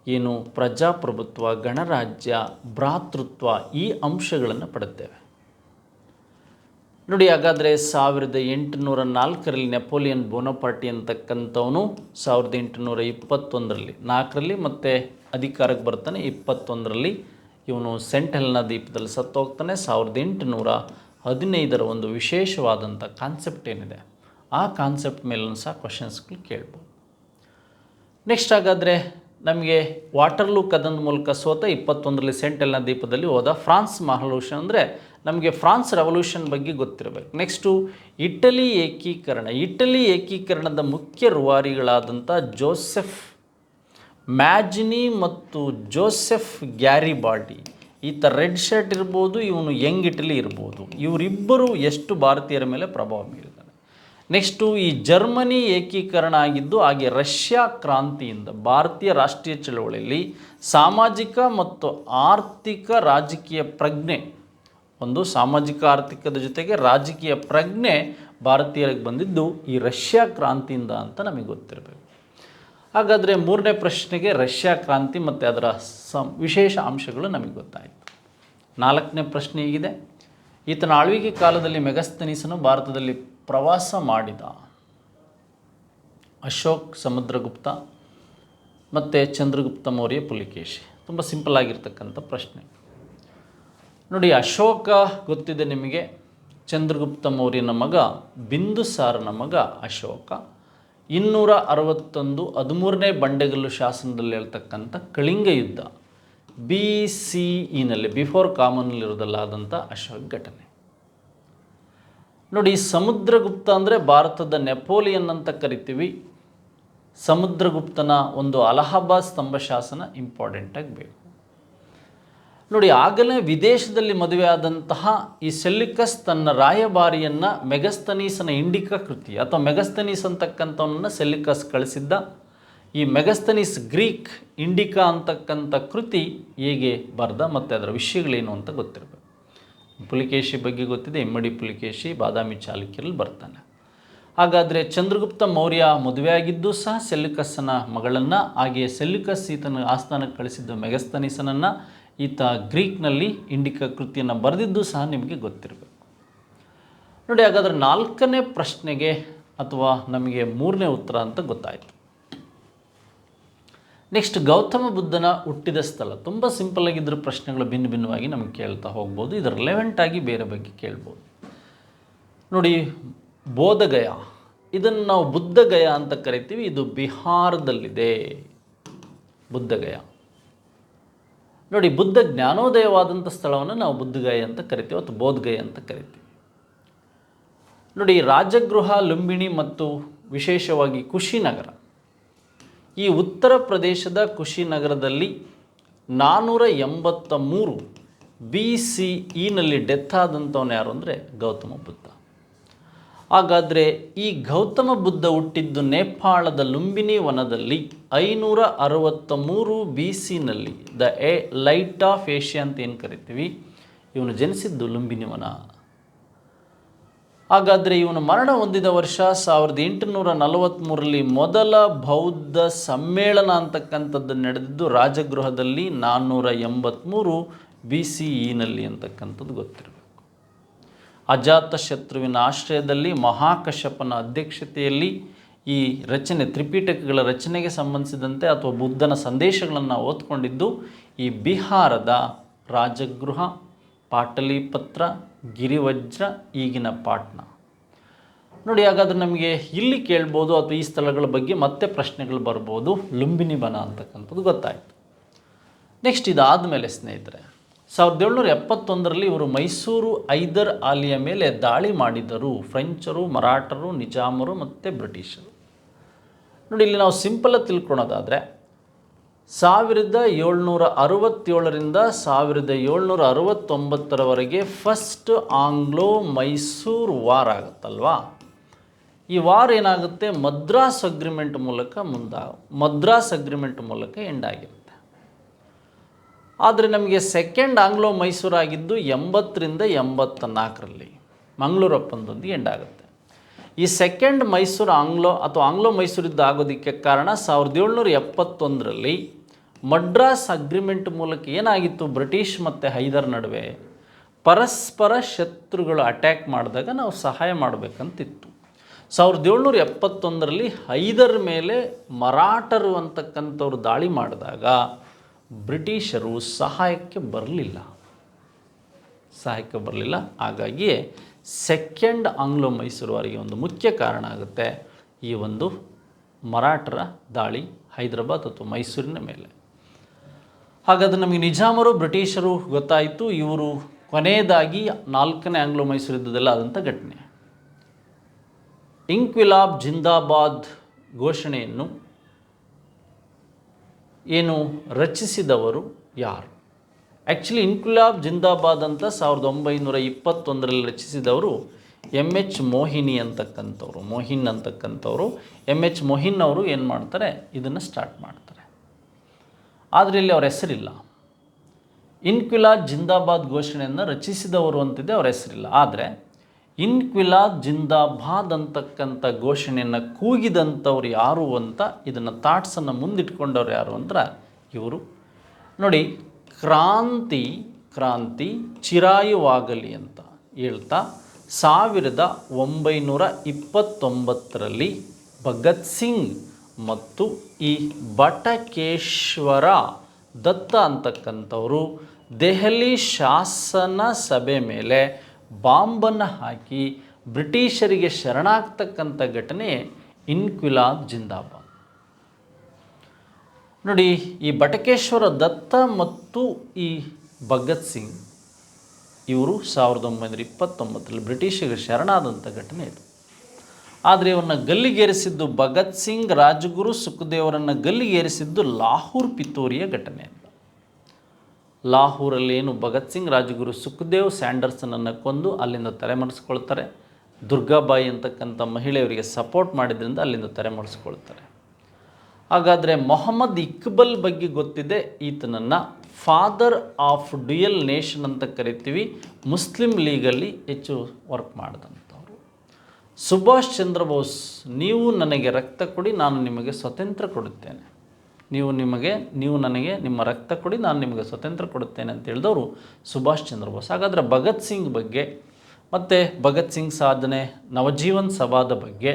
ಏನು ಪ್ರಜಾಪ್ರಭುತ್ವ, ಗಣರಾಜ್ಯ, ಭ್ರಾತೃತ್ವ ಈ ಅಂಶಗಳನ್ನು ಪಡೆಯುತ್ತೇವೆ. ನೋಡಿ, ಹಾಗಾದರೆ 1804ರಲ್ಲಿ ನೆಪೋಲಿಯನ್ ಬೋನಪಾರ್ಟಿ ಅಂತಕ್ಕಂಥವನು 1821ರಲ್ಲಿ 4ರಲ್ಲಿ ಮತ್ತೆ ಅಧಿಕಾರಕ್ಕೆ ಬರ್ತಾನೆ. 21ರಲ್ಲಿ ಇವನು ಸೆಂಟ್ ಹೆಲೆನಾ ದ್ವೀಪದಲ್ಲಿ ಸತ್ತೋಗ್ತಾನೆ. 1815ರ ಒಂದು ವಿಶೇಷವಾದಂಥ ಕಾನ್ಸೆಪ್ಟ್ ಏನಿದೆ, ಆ ಕಾನ್ಸೆಪ್ಟ್ ಮೇಲೂ ಸಹ ಕ್ವಶನ್ಸ್ಗಳು ಕೇಳ್ಬೋದು. ನೆಕ್ಸ್ಟ್ ಹಾಗಾದರೆ ನಮಗೆ ವಾಟರ್ಲೂ ಕದನದ ಮೂಲಕ ಸೋತ 21ರಲ್ಲಿ ಸೆಂಟ್ ಹೆಲೆನಾ ದ್ವೀಪದಲ್ಲಿ ಹೋದ ಫ್ರಾನ್ಸ್ ಮಹಾರೆವಲ್ಯೂಷನ್ ಅಂದರೆ ನಮಗೆ ಫ್ರಾನ್ಸ್ ರೆವಲ್ಯೂಷನ್ ಬಗ್ಗೆ ಗೊತ್ತಿರಬೇಕು. ನೆಕ್ಸ್ಟು ಇಟಲಿ ಏಕೀಕರಣ. ಇಟಲಿ ಏಕೀಕರಣದ ಮುಖ್ಯ ರೂವಾರಿಗಳಾದಂಥ ಜೋಸೆಫ್ ಮ್ಯಾಜಿನಿ ಮತ್ತು ಜೋಸೆಫ್ ಗ್ಯಾರಿಬಾಲ್ಡಿ, ಈತ ರೆಡ್ ಶರ್ಟ್ ಇರ್ಬೋದು, ಇವನು ಯಂಗ್ ಇಟಲಿ ಇರ್ಬೋದು, ಇವರಿಬ್ಬರು ಎಷ್ಟು ಭಾರತೀಯರ ಮೇಲೆ ಪ್ರಭಾವ ಬೀರಿದ್ದಾರೆ. ನೆಕ್ಸ್ಟು ಈ ಜರ್ಮನಿ ಏಕೀಕರಣ ಆಗಿದ್ದು ಹಾಗೆ ರಷ್ಯಾ ಕ್ರಾಂತಿಯಿಂದ ಭಾರತೀಯ ರಾಷ್ಟ್ರೀಯ ಚಳವಳಿಯಲ್ಲಿ ಸಾಮಾಜಿಕ ಮತ್ತು ಆರ್ಥಿಕ ರಾಜಕೀಯ ಪ್ರಜ್ಞೆ, ಒಂದು ಸಾಮಾಜಿಕ ಆರ್ಥಿಕದ ಜೊತೆಗೆ ರಾಜಕೀಯ ಪ್ರಜ್ಞೆ ಭಾರತೀಯರಿಗೆ ಬಂದಿದ್ದು ಈ ರಷ್ಯಾ ಕ್ರಾಂತಿಯಿಂದ ಅಂತ ನಮಗೆ ಗೊತ್ತಿರಬೇಕು. ಹಾಗಾದರೆ ಮೂರನೇ ಪ್ರಶ್ನೆಗೆ ರಷ್ಯಾ ಕ್ರಾಂತಿ ಮತ್ತು ಅದರ ವಿಶೇಷ ಅಂಶಗಳು ನಮಗೆ ಗೊತ್ತಾಯಿತು. ನಾಲ್ಕನೇ ಪ್ರಶ್ನೆ ಹೀಗಿದೆ: ಈತನ ಆಳ್ವಿಕೆ ಕಾಲದಲ್ಲಿ ಮೆಗಸ್ತನೀಸನು ಭಾರತದಲ್ಲಿ ಪ್ರವಾಸ ಮಾಡಿದ. ಅಶೋಕ್, ಸಮುದ್ರಗುಪ್ತ ಮತ್ತು ಚಂದ್ರಗುಪ್ತ ಮೌರ್ಯ, ಪುಲಿಕೇಶಿ. ತುಂಬ ಸಿಂಪಲ್ ಆಗಿರ್ತಕ್ಕಂಥ ಪ್ರಶ್ನೆ ನೋಡಿ. ಅಶೋಕ ಗೊತ್ತಿದೆ ನಿಮಗೆ, ಚಂದ್ರಗುಪ್ತ ಮೌರ್ಯನ ಮಗ, ಬಿಂದುಸಾರನ ಮಗ ಅಶೋಕ. 261 13ನೇ ಬಂಡೆಗಲ್ಲು ಶಾಸನದಲ್ಲಿ ಹೇಳ್ತಕ್ಕಂಥ ಕಳಿಂಗ ಯುದ್ಧ BCEನಲ್ಲಿ ಬಿಫೋರ್ ಕಾಮನ್ನಲ್ಲಿರೋದಲ್ಲಾದಂಥ ಅಶೋಕ ಘಟನೆ ನೋಡಿ. ಸಮುದ್ರಗುಪ್ತ ಅಂದರೆ ಭಾರತದ ನೆಪೋಲಿಯನ್ ಅಂತ ಕರಿತೀವಿ. ಸಮುದ್ರಗುಪ್ತನ ಒಂದು ಅಲಹಾಬಾದ್ ಸ್ತಂಭ ಶಾಸನ ಇಂಪಾರ್ಟೆಂಟಾಗಿ ಬೇಕು ನೋಡಿ. ಆಗಲೇ ವಿದೇಶದಲ್ಲಿ ಮದುವೆಯಾದಂತಹ ಈ ಸೆಲ್ಯೂಕಸ್ ತನ್ನ ರಾಯಭಾರಿಯನ್ನು ಮೆಗಸ್ತನೀಸನ ಇಂಡಿಕಾ ಕೃತಿ ಅಥವಾ ಮೆಗಸ್ತನೀಸ್ ಅಂತಕ್ಕಂಥವನ್ನ ಸೆಲ್ಯೂಕಸ್ ಕಳಿಸಿದ್ದ. ಈ ಮೆಗಸ್ತನೀಸ್ ಗ್ರೀಕ್, ಇಂಡಿಕಾ ಅಂತಕ್ಕಂಥ ಕೃತಿ ಹೇಗೆ ಬರೆದ ಮತ್ತು ಅದರ ವಿಷಯಗಳೇನು ಅಂತ ಗೊತ್ತಿರಬೇಕು. ಪುಲಿಕೇಶಿ ಬಗ್ಗೆ ಗೊತ್ತಿದೆ, ಇಮ್ಮಡಿ ಪುಲಿಕೇಶಿ ಬಾದಾಮಿ ಚಾಲುಕ್ಯರಲ್ಲಿ ಬರ್ತಾನೆ. ಹಾಗಾದರೆ ಚಂದ್ರಗುಪ್ತ ಮೌರ್ಯ ಮದುವೆಯಾಗಿದ್ದು ಸಹ ಸೆಲ್ಯೂಕಸ್ಸನ ಮಗಳನ್ನು, ಹಾಗೆಯೇ ಸೆಲ್ಯೂಕಸ್ ಈತನ ಆಸ್ಥಾನಕ್ಕೆ ಕಳಿಸಿದ್ದ ಮೆಗಸ್ತನೀಸನನ್ನು ಈತ ಗ್ರೀಕ್ನಲ್ಲಿ ಇಂಡಿಕಾ ಕೃತಿಯನ್ನು ಬರೆದಿದ್ದು ಸಹ ನಿಮಗೆ ಗೊತ್ತಿರಬೇಕು ನೋಡಿ. ಹಾಗಾದರೆ ನಾಲ್ಕನೇ ಪ್ರಶ್ನೆಗೆ ಅಥವಾ ನಮಗೆ ಮೂರನೇ ಉತ್ತರ ಅಂತ ಗೊತ್ತಾಯಿತು. ನೆಕ್ಸ್ಟ್, ಗೌತಮ ಬುದ್ಧನ ಹುಟ್ಟಿದ ಸ್ಥಳ. ತುಂಬ ಸಿಂಪಲ್ ಆಗಿದ್ದರೂ ಪ್ರಶ್ನೆಗಳು ಭಿನ್ನ ಭಿನ್ನವಾಗಿ ನಮಗೆ ಕೇಳ್ತಾ ಹೋಗ್ಬೋದು. ಇದು ರಿಲೆವೆಂಟ್ ಆಗಿ ಬೇರೆ ಬಗ್ಗೆ ಕೇಳ್ಬೋದು ನೋಡಿ. ಬೋಧಗಯ, ಇದನ್ನು ನಾವು ಬುದ್ಧಗಯ ಅಂತ ಕರಿತೀವಿ. ಇದು ಬಿಹಾರದಲ್ಲಿದೆ ಬುದ್ಧಗಯ ನೋಡಿ. ಬುದ್ಧ ಜ್ಞಾನೋದಯವಾದಂಥ ಸ್ಥಳವನ್ನು ನಾವು ಬುದ್ಧಗಯ ಅಂತ ಕರಿತೀವಿ ಅಥವಾ ಬೋಧಗಯ ಅಂತ ಕರಿತೀವಿ ನೋಡಿ. ರಾಜಗೃಹ, ಲುಂಬಿನಿ ಮತ್ತು ವಿಶೇಷವಾಗಿ ಕುಶಿನಗರ. ಈ ಉತ್ತರ ಪ್ರದೇಶದ ಕುಶಿನಗರದಲ್ಲಿ 483 BCEನಲ್ಲಿ ಡೆತ್ ಆದಂಥವನು ಯಾರು ಅಂದರೆ ಗೌತಮ ಬುದ್ಧ. ಹಾಗಾದರೆ ಈ ಗೌತಮ ಬುದ್ಧ ಹುಟ್ಟಿದ್ದು ನೇಪಾಳದ ಲುಂಬಿನಿ ವನದಲ್ಲಿ 563 BCನಲ್ಲಿ ಲೈಟ್ ಆಫ್ ಏಷ್ಯಾ ಅಂತ ಏನು ಕರಿತೀವಿ. ಇವನು ಜನಿಸಿದ್ದು ಲುಂಬಿನಿ ವನ. ಹಾಗಾದರೆ ಇವನು ಮರಣ ಹೊಂದಿದ ವರ್ಷ 1843ರಲ್ಲಿ ಮೊದಲ ಬೌದ್ಧ ಸಮ್ಮೇಳನ ಅಂತಕ್ಕಂಥದ್ದು ನಡೆದಿದ್ದು ರಾಜಗೃಹದಲ್ಲಿ 483 BCEನಲ್ಲಿ ಅಂತಕ್ಕಂಥದ್ದು ಗೊತ್ತಿರಬೇಕು. ಅಜಾತಶತ್ರುವಿನ ಆಶ್ರಯದಲ್ಲಿ ಮಹಾಕಶ್ಯಪನ ಅಧ್ಯಕ್ಷತೆಯಲ್ಲಿ ಈ ರಚನೆ, ತ್ರಿಪಿಟಕಗಳ ರಚನೆಗೆ ಸಂಬಂಧಿಸಿದಂತೆ ಅಥವಾ ಬುದ್ಧನ ಸಂದೇಶಗಳನ್ನು ಓದ್ಕೊಂಡಿದ್ದು ಈ ಬಿಹಾರದ ರಾಜಗೃಹ, ಪಾಟಲಿಪತ್ರ, ಗಿರಿವಜ್ರ, ಈಗಿನ ಪಾಟ್ನಾ ನೋಡಿ. ಹಾಗಾದರೆ ನಮಗೆ ಇಲ್ಲಿ ಕೇಳ್ಬೋದು ಅಥವಾ ಈ ಸ್ಥಳಗಳ ಬಗ್ಗೆ ಮತ್ತೆ ಪ್ರಶ್ನೆಗಳು ಬರ್ಬೋದು. ಲುಂಬಿನಿ ವನ ಅಂತಕ್ಕಂಥದ್ದು ಗೊತ್ತಾಯಿತು. ನೆಕ್ಸ್ಟ್, ಇದಾದ ಮೇಲೆ ಸ್ನೇಹಿತರೆ 1771ರಲ್ಲಿ ಇವರು ಮೈಸೂರು ಹೈದರ್ ಆಲಿಯ ಮೇಲೆ ದಾಳಿ ಮಾಡಿದರು. ಫ್ರೆಂಚರು, ಮರಾಠರು, ನಿಜಾಮರು ಮತ್ತು ಬ್ರಿಟಿಷರು ನೋಡಿ. ಇಲ್ಲಿ ನಾವು ಸಿಂಪಲಾಗಿ ತಿಳ್ಕೊಳೋದಾದರೆ 1767ರಿಂದ 1769ರವರೆಗೆ ಫಸ್ಟ್ ಆಂಗ್ಲೋ ಮೈಸೂರು ವಾರ್ ಆಗುತ್ತಲ್ವಾ. ಈ ವಾರ್ ಏನಾಗುತ್ತೆ, ಮದ್ರಾಸ್ ಅಗ್ರಿಮೆಂಟ್ ಮೂಲಕ ಎಂಡ್ ಆಗಿರುತ್ತೆ. ಆದರೆ ನಮಗೆ ಸೆಕೆಂಡ್ ಆಂಗ್ಲೋ ಮೈಸೂರು ಆಗಿದ್ದು 80ರಿಂದ 84ರಲ್ಲಿ ಮಂಗಳೂರು ಒಪ್ಪಂದದೊಂದಿಗೆ ಎಂಡ್ ಆಗುತ್ತೆ. ಈ ಸೆಕೆಂಡ್ ಮೈಸೂರು ಆಂಗ್ಲೋ ಮೈಸೂರು ಯುದ್ಧ ಆಗೋದಕ್ಕೆ ಕಾರಣ 1771ರಲ್ಲಿ ಮಡ್ರಾಸ್ ಅಗ್ರಿಮೆಂಟ್ ಮೂಲಕ ಏನಾಗಿತ್ತು, ಬ್ರಿಟಿಷ್ ಮತ್ತು ಹೈದರ್ ನಡುವೆ ಪರಸ್ಪರ ಶತ್ರುಗಳು ಅಟ್ಯಾಕ್ ಮಾಡಿದಾಗ ನಾವು ಸಹಾಯ ಮಾಡಬೇಕಂತಿತ್ತು. 1771ರಲ್ಲಿ ಹೈದರ್ ಮೇಲೆ ಮರಾಠರು ಅಂತಕ್ಕಂಥವ್ರು ದಾಳಿ ಮಾಡಿದಾಗ ಬ್ರಿಟಿಷರು ಸಹಾಯಕ್ಕೆ ಬರಲಿಲ್ಲ. ಹಾಗಾಗಿಯೇ ಸೆಕೆಂಡ್ ಆಂಗ್ಲೋ ಮೈಸೂರು ವಾರಿಗೆ ಒಂದು ಮುಖ್ಯ ಕಾರಣ ಆಗುತ್ತೆ ಈ ಒಂದು ಮರಾಠರ ದಾಳಿ ಹೈದರಾಬಾದ್ ಅಥವಾ ಮೈಸೂರಿನ ಮೇಲೆ. ಹಾಗಾದರೆ ನಮಗೆ ನಿಜಾಮರು ಬ್ರಿಟಿಷರು ಗೊತ್ತಾಯಿತು. ಇವರು ಕೊನೆಯದಾಗಿ 4ನೇ ಆಂಗ್ಲೋ ಮೈಸೂರು ಯುದ್ಧದಲ್ಲಿ ಆದಂಥ ಘಟನೆ. ಇಂಕ್ವಿಲಾಬ್ ಜಿಂದಾಬಾದ್ ಘೋಷಣೆಯನ್ನು ಏನು ರಚಿಸಿದವರು ಯಾರು? ಆ್ಯಕ್ಚುಲಿ ಇನ್ಕ್ವಿಲಾಬ್ ಜಿಂದಾಬಾದ್ ಅಂತ 1921ರಲ್ಲಿ ರಚಿಸಿದವರು ಎಚ್ ಮೋಹಿನಿ ಅಂತಕ್ಕಂಥವ್ರು, ಎಚ್ ಮೋಹಿನ್ ಅವರು ಏನು ಮಾಡ್ತಾರೆ, ಇದನ್ನು ಸ್ಟಾರ್ಟ್ ಮಾಡ್ತಾರೆ. ಆದರೆ ಇಲ್ಲಿ ಅವ್ರ ಹೆಸರಿಲ್ಲ. ಇನ್ಕ್ವಿಲಾಬ್ ಜಿಂದಾಬಾದ್ ಘೋಷಣೆಯನ್ನು ರಚಿಸಿದವರು ಅಂತಿದೆ, ಅವ್ರ ಹೆಸರಿಲ್ಲ. ಆದರೆ ಇನ್ಕ್ವಿಲಾಬ್ ಜಿಂದಾಬಾದ್ ಅಂತಕ್ಕಂಥ ಘೋಷಣೆಯನ್ನು ಕೂಗಿದಂಥವ್ರು ಯಾರು ಅಂತ, ಇದನ್ನು ಥಾಟ್ಸನ್ನು ಮುಂದಿಟ್ಕೊಂಡವ್ರು ಯಾರು ಅಂದ್ರೆ ಇವರು ನೋಡಿ. ಕ್ರಾಂತಿ ಚಿರಾಯುವಾಗಲಿ ಅಂತ ಹೇಳ್ತಾ 1929ರಲ್ಲಿ ಭಗತ್ ಸಿಂಗ್ ಮತ್ತು ಈ ಬಟಕೇಶ್ವರ ದತ್ತ ಅಂತಕ್ಕಂಥವರು ದೆಹಲಿ ಶಾಸನ ಸಭೆ ಮೇಲೆ ಬಾಂಬನ್ನು ಹಾಕಿ ಬ್ರಿಟಿಷರಿಗೆ ಶರಣಾಗ್ತಕ್ಕಂಥ ಘಟನೆ ಇನ್ಕ್ವಿಲಾಬ್ ಜಿಂದಾಬಾದ್. ನೋಡಿ, ಈ ಬಟಕೇಶ್ವರ ದತ್ತ ಮತ್ತು ಈ ಭಗತ್ ಸಿಂಗ್ ಇವರು 1929ರಲ್ಲಿ ಬ್ರಿಟಿಷರಿಗೆ ಶರಣಾದಂಥ ಘಟನೆ ಇದು. ಆದರೆ ಇವನ್ನ ಗಲ್ಲಿಗೇರಿಸಿದ್ದು ಭಗತ್ ಸಿಂಗ್, ರಾಜಗುರು, ಸುಖದೇವರನ್ನು ಗಲ್ಲಿಗೇರಿಸಿದ್ದು ಲಾಹೋರ್ ಪಿತೂರಿಯ ಘಟನೆ. ಲಾಹೋರಲ್ಲಿ ಏನು ಭಗತ್ ಸಿಂಗ್, ರಾಜಗುರು, ಸುಖದೇವ್, ಸ್ಯಾಂಡರ್ಸನನ್ನು ಕೊಂದು ಅಲ್ಲಿಂದ ತಲೆಮರೆಸ್ಕೊಳ್ತಾರೆ. ದುರ್ಗಾಬಾಯಿ ಅಂತಕ್ಕಂಥ ಮಹಿಳೆಯವರಿಗೆ ಸಪೋರ್ಟ್ ಮಾಡಿದ್ರಿಂದ ಅಲ್ಲಿಂದ ತಲೆಮರೆಸ್ಕೊಳ್ತಾರೆ. ಹಾಗಾದರೆ ಮೊಹಮ್ಮದ್ ಇಕ್ಬಲ್ ಬಗ್ಗೆ ಗೊತ್ತಿದೆ. ಈತನನ್ನು ಫಾದರ್ ಆಫ್ ಡ್ಯುಯಲ್ ನೇಷನ್ ಅಂತ ಕರಿತೀವಿ. ಮುಸ್ಲಿಂ ಲೀಗಲ್ಲಿ ಹೆಚ್ಚು ವರ್ಕ್ ಮಾಡಿದಂಥವ್ರು. ಸುಭಾಷ್ ಚಂದ್ರ ಬೋಸ್, ನೀವು ನನಗೆ ರಕ್ತ ಕೊಡಿ, ನಾನು ನಿಮಗೆ ಸ್ವಾತಂತ್ರ್ಯ ಕೊಡುತ್ತೇನೆ, ನೀವು ನನಗೆ ನಿಮ್ಮ ರಕ್ತ ಕೊಡಿ, ನಾನು ನಿಮಗೆ ಸ್ವಾತಂತ್ರ್ಯ ಕೊಡುತ್ತೇನೆ ಅಂತ ಹೇಳಿದವರು ಸುಭಾಷ್ ಚಂದ್ರ ಬೋಸ್. ಹಾಗಾದರೆ ಭಗತ್ ಸಿಂಗ್ ಬಗ್ಗೆ ಮತ್ತು ಭಗತ್ ಸಿಂಗ್ ಸಾಧನೆ, ನವಜೀವನ್ ಸಭಾದ ಬಗ್ಗೆ,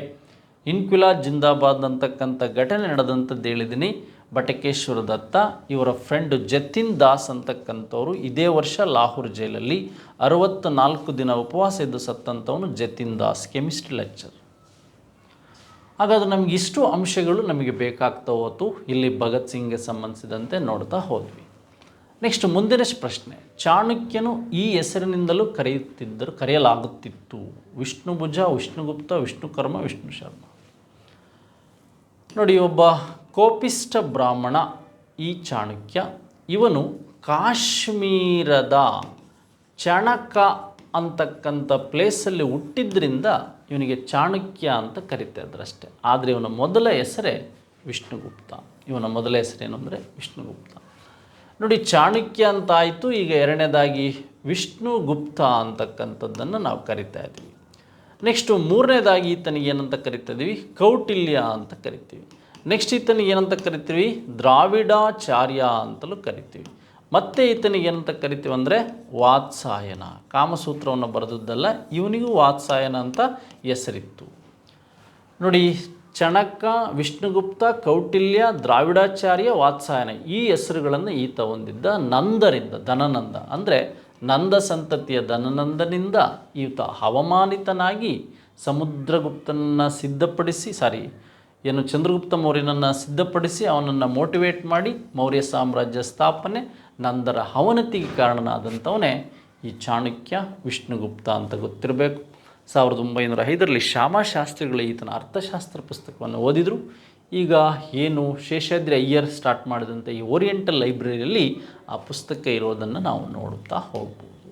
ಇನ್ಕ್ವಿಲಾಬ್ ಜಿಂದಾಬಾದ್ ಅಂತಕ್ಕಂಥ ಘಟನೆ ನಡೆದಂಥದ್ದು ಹೇಳಿದ್ದೀನಿ. ಬಟಕೇಶ್ವರ ದತ್ತ ಇವರ ಫ್ರೆಂಡು ಜತಿನ್ ದಾಸ್ ಅಂತಕ್ಕಂಥವ್ರು ಇದೇ ವರ್ಷ ಲಾಹೋರ್ ಜೈಲಲ್ಲಿ 64 ದಿನ ಉಪವಾಸ ಇದ್ದು ಸತ್ತಂಥವನು ಜತಿನ್ ದಾಸ್, ಕೆಮಿಸ್ಟ್ರಿ ಲೆಕ್ಚರ್. ಹಾಗಾದರೆ ನಮಗೆ ಇಷ್ಟು ಅಂಶಗಳು ನಮಗೆ ಬೇಕಾಗ್ತಾ ಹೋತು. ಇಲ್ಲಿ ಭಗತ್ ಸಿಂಗ್ಗೆ ಸಂಬಂಧಿಸಿದಂತೆ ನೋಡ್ತಾ ಹೋದ್ವಿ. ನೆಕ್ಸ್ಟ್ ಮುಂದಿನ ಪ್ರಶ್ನೆ, ಚಾಣಕ್ಯನು ಈ ಹೆಸರಿನಿಂದಲೂ ಕರೆಯಲಾಗುತ್ತಿತ್ತು. ವಿಷ್ಣುಭುಜ, ವಿಷ್ಣುಗುಪ್ತ, ವಿಷ್ಣುಕರ್ಮ, ವಿಷ್ಣು ಶರ್ಮ. ನೋಡಿ, ಒಬ್ಬ ಕೋಪಿಷ್ಟ ಬ್ರಾಹ್ಮಣ ಈ ಚಾಣಕ್ಯ. ಇವನು ಕಾಶ್ಮೀರದ ಚಣಕ ಅಂತಕ್ಕಂಥ ಪ್ಲೇಸಲ್ಲಿ ಹುಟ್ಟಿದ್ರಿಂದ ಇವನಿಗೆ ಚಾಣಕ್ಯ ಅಂತ ಕರಿತಾ ಇದ್ರಷ್ಟೇ. ಆದರೆ ಇವನ ಮೊದಲ ಹೆಸರೇ ವಿಷ್ಣುಗುಪ್ತ. ಇವನ ಮೊದಲ ಹೆಸರೇನು ಅಂದರೆ ವಿಷ್ಣುಗುಪ್ತ. ನೋಡಿ, ಚಾಣಕ್ಯ ಅಂತ ಆಯಿತು. ಈಗ ಎರಡನೇದಾಗಿ ವಿಷ್ಣುಗುಪ್ತ ಅಂತಕ್ಕಂಥದ್ದನ್ನು ನಾವು ಕರಿತಾ ಇದ್ದೀವಿ. ನೆಕ್ಸ್ಟು ಮೂರನೇದಾಗಿ ಈತನಿಗೆ ಏನಂತ ಕರಿತಾ ಇದ್ದೀವಿ, ಕೌಟಿಲ್ಯ ಅಂತ ಕರಿತೀವಿ. ನೆಕ್ಸ್ಟ್ ಈತನಿಗೆ ಏನಂತ ಕರಿತೀವಿ, ದ್ರಾವಿಡಾಚಾರ್ಯ ಅಂತಲೂ ಕರಿತೀವಿ. ಮತ್ತು ಈತನಿಗೆ ಏನಂತ ಕರಿತೀವಿ ಅಂದರೆ ವಾತ್ಸಾಯನ. ಕಾಮಸೂತ್ರವನ್ನು ಬರೆದದ್ದಲ್ಲ, ಇವನಿಗೂ ವಾತ್ಸಾಯನ ಅಂತ ಹೆಸರಿತ್ತು. ನೋಡಿ, ಚಣಕ, ವಿಷ್ಣುಗುಪ್ತ, ಕೌಟಿಲ್ಯ, ದ್ರಾವಿಡಾಚಾರ್ಯ, ವಾತ್ಸಾಯನ ಈ ಹೆಸರುಗಳನ್ನು ಈತ ಹೊಂದಿದ್ದ ನಂದರಿಂದ. ಧನನಂದ ಅಂದರೆ ನಂದ ಸಂತತಿಯ ಧನನಂದನಿಂದ ಈತ ಅವಮಾನಿತನಾಗಿ ಸಮುದ್ರಗುಪ್ತನನ್ನು ಚಂದ್ರಗುಪ್ತ ಮೌರ್ಯನನ್ನು ಸಿದ್ಧಪಡಿಸಿ ಅವನನ್ನು ಮೋಟಿವೇಟ್ ಮಾಡಿ ಮೌರ್ಯ ಸಾಮ್ರಾಜ್ಯ ಸ್ಥಾಪನೆ, ನಂದರ ಅವನತಿಗೆ ಕಾರಣನಾದಂಥವನೇ ಈ ಚಾಣಕ್ಯ ವಿಷ್ಣುಗುಪ್ತ ಅಂತ ಗೊತ್ತಿರಬೇಕು. 1905ರಲ್ಲಿ ಶ್ಯಾಮಶಾಸ್ತ್ರಿಗಳು ಈತನ ಅರ್ಥಶಾಸ್ತ್ರ ಪುಸ್ತಕವನ್ನು ಓದಿದರು. ಈಗ ಏನು ಶೇಷಾದ್ರಿ ಅಯ್ಯರ್ ಸ್ಟಾರ್ಟ್ ಮಾಡಿದಂಥ ಈ ಓರಿಯೆಂಟಲ್ ಲೈಬ್ರರಿಯಲ್ಲಿ ಆ ಪುಸ್ತಕ ಇರೋದನ್ನು ನಾವು ನೋಡುತ್ತಾ ಹೋಗ್ಬೋದು.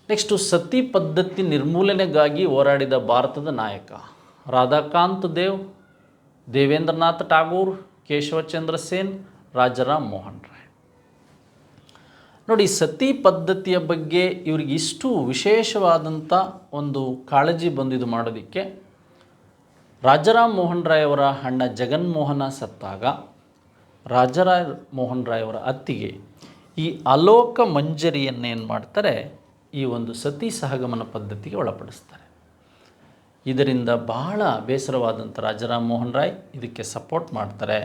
ನೆಕ್ಸ್ಟು ಸತಿ ಪದ್ಧತಿ ನಿರ್ಮೂಲನೆಗಾಗಿ ಹೋರಾಡಿದ ಭಾರತದ ನಾಯಕ ರಾಧಾಕಾಂತ್ ದೇವ್, ದೇವೇಂದ್ರನಾಥ್ ಟಾಗೋರ್, ಕೇಶವಚಂದ್ರ ಸೇನ್, ರಾಜಾರಾಮ್ ಮೋಹನ್ ರಾಯ್. ನೋಡಿ, ಸತಿ ಪದ್ಧತಿಯ ಬಗ್ಗೆ ಇವರಿಗೆ ಇಷ್ಟು ವಿಶೇಷವಾದಂಥ ಒಂದು ಕಾಳಜಿ ಬಂದಿದ್ದು ಮಾಡೋದಕ್ಕೆ, ರಾಜಾರಾಮ್ ಮೋಹನ್ ರಾಯ್ ಅವರ ಅಣ್ಣ ಜಗನ್ಮೋಹನ ಸತ್ತಾಗ ರಾಜಾರಾಮ್ ಮೋಹನ್ ರಾಯ್ ಅವರ ಅತ್ತಿಗೆ ಈ ಅಲೋಕ ಮಂಜರಿಯನ್ನು ಏನು ಮಾಡ್ತಾರೆ, ಈ ಒಂದು ಸತಿ ಸಹಗಮನ ಪದ್ಧತಿಗೆ ಒಳಪಡಿಸ್ತಾರೆ. ಇದರಿಂದ ಬಹಳ ಬೇಸರವಾದಂಥ ರಾಜಾರಾಮ್ ಮೋಹನ್ ರಾಯ್ ಇದಕ್ಕೆ ಸಪೋರ್ಟ್ ಮಾಡ್ತಾರೆ.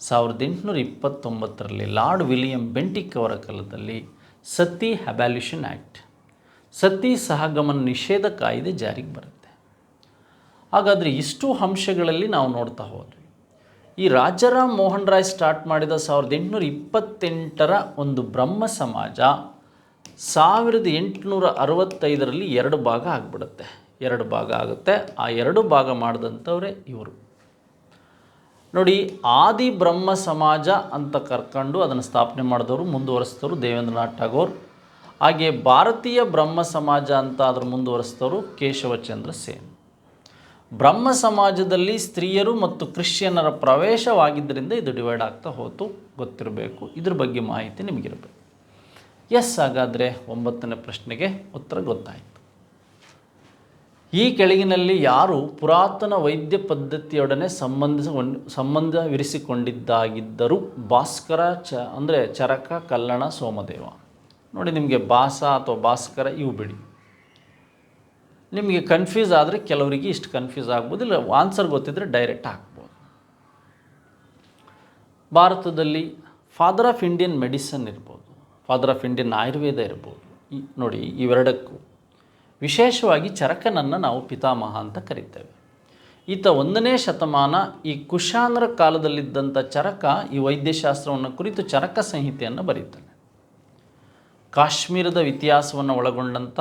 1829ರಲ್ಲಿ ಲಾರ್ಡ್ ವಿಲಿಯಂ ಬೆಂಟಿಕ್ ಅವರ ಕಾಲದಲ್ಲಿ ಸತಿ ಅಬ್ಯಾಲ್ಯೂಷನ್ ಆ್ಯಕ್ಟ್, ಸತಿ ಸಹಗಮನ ನಿಷೇಧ ಕಾಯ್ದೆ ಜಾರಿಗೆ ಬರುತ್ತೆ. ಹಾಗಾದರೆ ಇಷ್ಟು ಅಂಶಗಳಲ್ಲಿ ನಾವು ನೋಡ್ತಾ ಹೋದ್ವಿ. ಈ ರಾಜಾರಾಮ್ ಮೋಹನ್ ರಾಯ್ ಸ್ಟಾರ್ಟ್ ಮಾಡಿದ 1828ರ ಒಂದು ಬ್ರಹ್ಮ ಸಮಾಜ 1865ರಲ್ಲಿ 2 ಭಾಗ ಆಗಿಬಿಡುತ್ತೆ. 2 ಭಾಗ ಆಗುತ್ತೆ. ಆ 2 ಭಾಗ ಮಾಡಿದಂಥವ್ರೆ ಇವರು. ನೋಡಿ, ಆದಿ ಬ್ರಹ್ಮ ಸಮಾಜ ಅಂತ ಕರ್ಕೊಂಡು ಅದನ್ನು ಸ್ಥಾಪನೆ ಮಾಡಿದವರು, ಮುಂದುವರೆಸಿದವರು ದೇವೇಂದ್ರನಾಥ್ ಠಾಗೋರ್. ಹಾಗೆ ಭಾರತೀಯ ಬ್ರಹ್ಮ ಸಮಾಜ ಅಂತ ಅದ್ರ ಮುಂದುವರೆಸಿದವರು ಕೇಶವಚಂದ್ರ ಸೇನ್. ಬ್ರಹ್ಮ ಸಮಾಜದಲ್ಲಿ ಸ್ತ್ರೀಯರು ಮತ್ತು ಕ್ರಿಶ್ಚಿಯನ್ನರ ಪ್ರವೇಶವಾಗಿದ್ದರಿಂದ ಇದು ಡಿವೈಡ್ ಆಗ್ತಾ ಹೋತು, ಗೊತ್ತಿರಬೇಕು. ಇದ್ರ ಬಗ್ಗೆ ಮಾಹಿತಿ ನಿಮಗಿರಬೇಕು. ಎಸ್, ಹಾಗಾದರೆ 9ನೇ ಪ್ರಶ್ನೆಗೆ ಉತ್ತರ ಗೊತ್ತಾಯಿತು. ಈ ಕೆಳಗಿನಲ್ಲಿ ಯಾರು ಪುರಾತನ ವೈದ್ಯ ಪದ್ಧತಿಯೊಡನೆ ಸಂಬಂಧವಿರಿಸಿಕೊಂಡಿದ್ದಾಗಿದ್ದರು? ಭಾಸ್ಕರ ಅಂದರೆ ಚರಕ, ಕಲ್ಲಣ, ಸೋಮದೇವ. ನೋಡಿ, ನಿಮಗೆ ಭಾಸ ಅಥವಾ ಭಾಸ್ಕರ ಇವು ಬಿಡಿ. ನಿಮಗೆ ಕನ್ಫ್ಯೂಸ್ ಆದರೆ ಕೆಲವರಿಗೆ ಇಷ್ಟು ಕನ್ಫ್ಯೂಸ್ ಆಗ್ಬೋದು, ಇಲ್ಲ ಆನ್ಸರ್ ಗೊತ್ತಿದ್ದರೆ ಡೈರೆಕ್ಟ್ ಹಾಕ್ಬೋದು. ಭಾರತದಲ್ಲಿ ಫಾದರ್ ಆಫ್ ಇಂಡಿಯನ್ ಮೆಡಿಸನ್ ಇರ್ಬೋದು, ಫಾದರ್ ಆಫ್ ಇಂಡಿಯನ್ ಆಯುರ್ವೇದ ಇರ್ಬೋದು. ನೋಡಿ, ಇವೆರಡಕ್ಕೂ ವಿಶೇಷವಾಗಿ ಚರಕನನ್ನು ನಾವು ಪಿತಾಮಹ ಅಂತ ಕರಿತೇವೆ. ಈತ 1ನೇ ಶತಮಾನ ಈ ಕುಶಾನರ ಕಾಲದಲ್ಲಿದ್ದಂಥ ಚರಕ ಈ ವೈದ್ಯಶಾಸ್ತ್ರವನ್ನು ಕುರಿತು ಚರಕ ಸಂಹಿತೆಯನ್ನು ಬರೀತಾನೆ. ಕಾಶ್ಮೀರದ ಇತಿಹಾಸವನ್ನು ಒಳಗೊಂಡಂಥ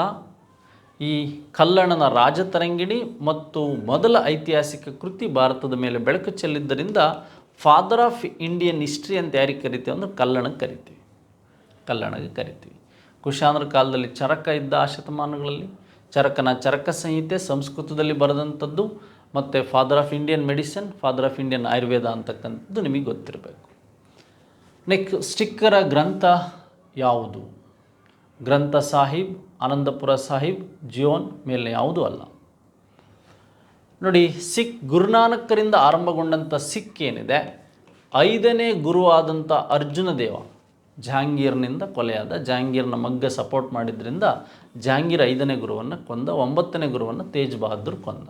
ಈ ಕಲ್ಲಣನ ರಾಜತರಂಗಿಣಿ ಮತ್ತು ಮೊದಲ ಐತಿಹಾಸಿಕ ಕೃತಿ ಭಾರತದ ಮೇಲೆ ಬೆಳಕು ಚೆಲ್ಲಿದ್ದರಿಂದ ಫಾದರ್ ಆಫ್ ಇಂಡಿಯನ್ ಹಿಸ್ಟ್ರಿ ಅಂತ ಯಾರಿಗೆ ಕರಿತೀವಿ ಅಂದ್ರೆ ಕಲ್ಲಣಗೆ ಕರಿತೀವಿ. ಕುಶಾನರ ಕಾಲದಲ್ಲಿ ಚರಕ ಇದ್ದ ಆ ಶತಮಾನಗಳಲ್ಲಿ ಚರಕನ ಚರಕ ಸಂಹಿತೆ ಸಂಸ್ಕೃತದಲ್ಲಿ ಬರೆದಂಥದ್ದು, ಮತ್ತು father of Indian medicine, father of Indian Ayurveda ಅಂತಕ್ಕಂಥದ್ದು ನಿಮಗೆ ಗೊತ್ತಿರಬೇಕು. ಸ್ಟಿಕ್ಕರ ಗ್ರಂಥ ಯಾವುದು? ಗ್ರಂಥ ಸಾಹಿಬ್, ಆನಂದಪುರ ಸಾಹಿಬ್, ಜಿಯೋನ್ ಮೇಲೆ ಯಾವುದೂ ಅಲ್ಲ. ನೋಡಿ, ಸಿಖ್ ಗುರುನಾನಕರಿಂದ ಆರಂಭಗೊಂಡಂಥ ಸಿಖ್ ಏನಿದೆ, 5ನೇ ಗುರುವಾದಂಥ ಅರ್ಜುನ ದೇವ ಜಹಾಂಗೀರ್ನಿಂದ ಕೊಲೆಯಾದ. ಜಹಾಂಗೀರ್ನ ಮಗ್ಗ ಸಪೋರ್ಟ್ ಮಾಡಿದ್ರಿಂದ ಜಹಾಂಗೀರ್ 5ನೇ ಗುರುವನ್ನು ಕೊಂದ, 9ನೇ ಗುರುವನ್ನು ತೇಜ್ ಬಹದ್ದೂರ್ ಕೊಂದ.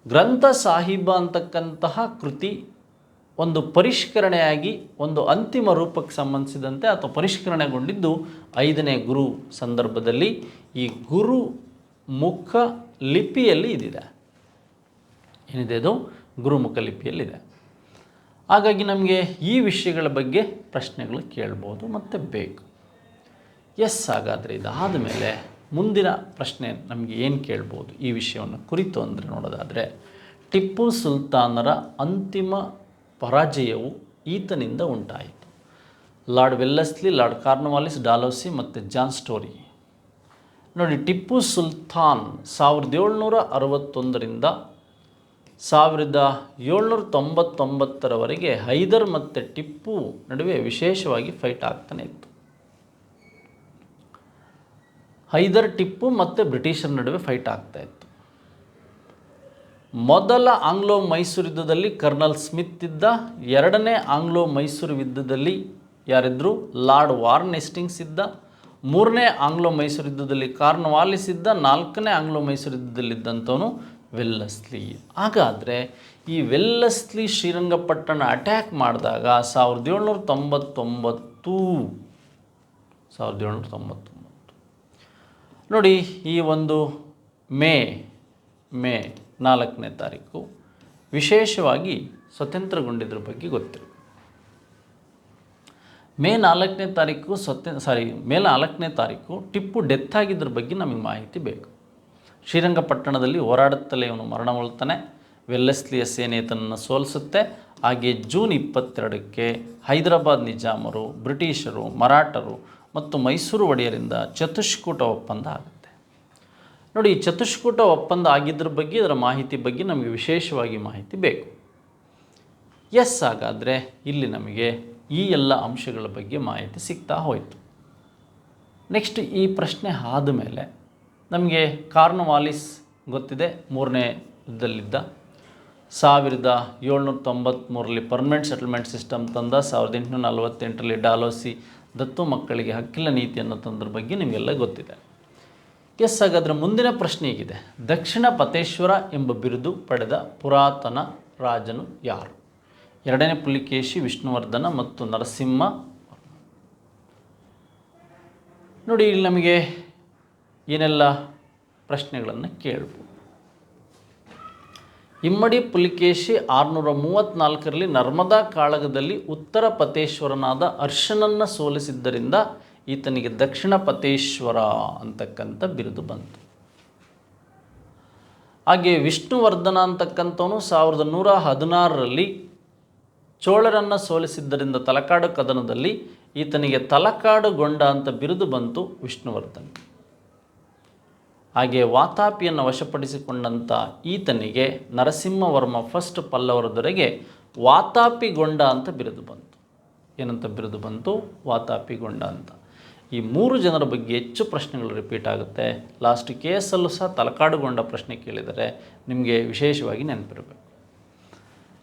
ಗ್ರಂಥ ಸಾಹಿಬ ಅಂತಕ್ಕಂತಹ ಕೃತಿ ಒಂದು ಪರಿಷ್ಕರಣೆಯಾಗಿ ಒಂದು ಅಂತಿಮ ರೂಪಕ್ಕೆ ಸಂಬಂಧಿಸಿದಂತೆ ಅಥವಾ ಪರಿಷ್ಕರಣೆಗೊಂಡಿದ್ದು 5ನೇ ಗುರು ಸಂದರ್ಭದಲ್ಲಿ ಈ ಗುರು ಮುಖ ಲಿಪಿಯಲ್ಲಿ ಇದಿದೆ. ಏನಿದೆ ಅದು? ಗುರುಮುಖ ಲಿಪಿಯಲ್ಲಿದೆ. ಹಾಗಾಗಿ ನಮಗೆ ಈ ವಿಷಯಗಳ ಬಗ್ಗೆ ಪ್ರಶ್ನೆಗಳು ಕೇಳ್ಬೋದು ಮತ್ತು ಬೇಕು. ಎಸ್, ಹಾಗಾದರೆ ಇದಾದ ಮೇಲೆ ಮುಂದಿನ ಪ್ರಶ್ನೆ ನಮಗೆ ಏನು ಕೇಳ್ಬೋದು ಈ ವಿಷಯವನ್ನು ಕುರಿತು ಅಂದರೆ ನೋಡೋದಾದರೆ, ಟಿಪ್ಪು ಸುಲ್ತಾನರ ಅಂತಿಮ ಪರಾಜಯವು ಈತನಿಂದ ಉಂಟಾಯಿತು. Lord Wellesley, lord Cornwallis, Dalhousie ಮತ್ತು ಜಾನ್ ಸ್ಟೋರಿ. ನೋಡಿ, ಟಿಪ್ಪು ಸುಲ್ತಾನ್ 1761ರಿಂದ 1799ರವರೆಗೆ ಹೈದರ್ ಮತ್ತು ಟಿಪ್ಪು ನಡುವೆ ವಿಶೇಷವಾಗಿ ಫೈಟ್ ಆಗ್ತಾನೆ ಇತ್ತು. ಹೈದರ್, ಟಿಪ್ಪು ಮತ್ತು ಬ್ರಿಟಿಷರ ನಡುವೆ ಫೈಟ್ ಆಗ್ತಾ ಇತ್ತು. ಮೊದಲ ಆಂಗ್ಲೋ ಮೈಸೂರು ಯುದ್ಧದಲ್ಲಿ ಕರ್ನಲ್ ಸ್ಮಿತ್ ಇದ್ದ. 2ನೇ ಆಂಗ್ಲೋ ಮೈಸೂರು ಯುದ್ಧದಲ್ಲಿ ಯಾರಿದ್ರು? ಲಾರ್ಡ್ ವಾರ್ನ್ ಹೇಸ್ಟಿಂಗ್ಸ್ ಇದ್ದ. 3ನೇ ಆಂಗ್ಲೋ ಮೈಸೂರು ಯುದ್ಧದಲ್ಲಿ ಕಾರ್ನ್ವಾಲಿಸ್ ಇದ್ದ. 4ನೇ ಆಂಗ್ಲೋ ಮೈಸೂರು ಯುದ್ಧದಲ್ಲಿದ್ದಂಥವನು ವೆಲ್ಲೆಸ್ಲಿ. ಹಾಗಾದರೆ ಈ ವೆಲ್ಲೆಸ್ಲಿ ಶ್ರೀರಂಗಪಟ್ಟಣ ಅಟ್ಯಾಕ್ ಮಾಡಿದಾಗ 1799 ನೋಡಿ, ಈ ಒಂದು ಮೇ 4ನೇ ತಾರೀಕು ವಿಶೇಷವಾಗಿ ಸ್ವತಂತ್ರಗೊಂಡಿದ್ರ ಬಗ್ಗೆ ಗೊತ್ತಿರು. ಮೇ 4ನೇ ತಾರೀಕು ಟಿಪ್ಪು ಡೆತ್ ಆಗಿದ್ರ ಬಗ್ಗೆ ನಮಗೆ ಮಾಹಿತಿ ಬೇಕು. ಶ್ರೀರಂಗಪಟ್ಟಣದಲ್ಲಿ ಹೋರಾಡುತ್ತಲೇ ಇವನು ಮರಣಗೊಳ್ತಾನೆ. ವೆಲ್ಲೆಸ್ಲಿಯ ಸೇನೆ ತನ್ನನ್ನು ಸೋಲಿಸುತ್ತೆ. ಹಾಗೆ ಜೂನ್ 22ಕ್ಕೆ ಹೈದರಾಬಾದ್ ನಿಜಾಮರು, ಬ್ರಿಟಿಷರು, ಮರಾಠರು ಮತ್ತು ಮೈಸೂರು ಒಡೆಯರಿಂದ ಚತುಷ್ಕೂಟ ಒಪ್ಪಂದ ಆಗುತ್ತೆ. ನೋಡಿ, ಈ ಚತುಷ್ಕೂಟ ಒಪ್ಪಂದ ಆಗಿದ್ರ ಬಗ್ಗೆ, ಇದರ ಮಾಹಿತಿ ಬಗ್ಗೆ ನಮಗೆ ವಿಶೇಷವಾಗಿ ಮಾಹಿತಿ ಬೇಕು. ಎಸ್, ಹಾಗಾದರೆ ಇಲ್ಲಿ ನಮಗೆ ಈ ಎಲ್ಲ ಅಂಶಗಳ ಬಗ್ಗೆ ಮಾಹಿತಿ ಸಿಗ್ತಾ ಹೋಯಿತು. ನೆಕ್ಸ್ಟ್ ಈ ಪ್ರಶ್ನೆ ಆದಮೇಲೆ ನಮಗೆ ಕಾರ್ನ್ವಾಲಿಸ್ ಗೊತ್ತಿದೆ, 3ನೇ ಯುದ್ಧದಲ್ಲಿದ್ದ. 1793ರಲ್ಲಿ ಪರ್ಮನೆಂಟ್ ಸೆಟಲ್ಮೆಂಟ್ ಸಿಸ್ಟಮ್ ತಂದ. 1848ರಲ್ಲಿ ಡಾಲೌಸಿ ದತ್ತು ಮಕ್ಕಳಿಗೆ ಹಕ್ಕಿಲ್ಲ ನೀತಿಯನ್ನು ತಂದ್ರ ಬಗ್ಗೆ ನಿಮಗೆಲ್ಲ ಗೊತ್ತಿದೆ. ಎಸ್, ಹಾಗಾದರೆ ಮುಂದಿನ ಪ್ರಶ್ನೆ ಹೀಗಿದೆ: ದಕ್ಷಿಣ ಪತೇಶ್ವರ ಎಂಬ ಬಿರುದು ಪಡೆದ ಪುರಾತನ ರಾಜನು ಯಾರು? 2ನೇ ಪುಲಿಕೇಶಿ, ವಿಷ್ಣುವರ್ಧನ ಮತ್ತು ನರಸಿಂಹ. ನೋಡಿ, ಇಲ್ಲಿ ನಮಗೆ ಏನೆಲ್ಲ ಪ್ರಶ್ನೆಗಳನ್ನು ಕೇಳ್ಬೋದು. ಇಮ್ಮಡಿ ಪುಲಿಕೇಶಿ 634ರಲ್ಲಿ ನರ್ಮದಾ ಕಾಳಗದಲ್ಲಿ ಉತ್ತರ ಪತೇಶ್ವರನಾದ ಅರ್ಶನನ್ನು ಸೋಲಿಸಿದ್ದರಿಂದ ಈತನಿಗೆ ದಕ್ಷಿಣ ಪತೇಶ್ವರ ಅಂತಕ್ಕಂಥ ಬಿರುದು ಬಂತು. ಹಾಗೆ ವಿಷ್ಣುವರ್ಧನ ಅಂತಕ್ಕಂಥವನು 1116ರಲ್ಲಿ ಚೋಳರನ್ನು ಸೋಲಿಸಿದ್ದರಿಂದ ತಲಕಾಡು ಕದನದಲ್ಲಿ ಈತನಿಗೆ ತಲಕಾಡುಗೊಂಡ ಅಂತ ಬಿರುದು ಬಂತು ವಿಷ್ಣುವರ್ಧನ್. ಹಾಗೆ ವಾತಾಪಿಯನ್ನು ವಶಪಡಿಸಿಕೊಂಡಂಥ ಈತನಿಗೆ ನರಸಿಂಹವರ್ಮ ಫಸ್ಟ್ ಪಲ್ಲವರ ದೊರೆಗೆ ವಾತಾಪಿಗೊಂಡ ಅಂತ ಬಿರುದು ಬಂತು. ಏನಂತ ಬಿರುದು ಬಂತು? ವಾತಾಪಿಗೊಂಡ ಅಂತ. ಈ 3 ಜನರ ಬಗ್ಗೆ ಹೆಚ್ಚು ಪ್ರಶ್ನೆಗಳು ರಿಪೀಟ್ ಆಗುತ್ತೆ. ಲಾಸ್ಟ್ ಕೇಸಲ್ಲೂ ಸಹ ತಲಕಾಡುಗೊಂಡ ಪ್ರಶ್ನೆ ಕೇಳಿದರೆ ನಿಮಗೆ ವಿಶೇಷವಾಗಿ ನೆನಪಿರಬೇಕು.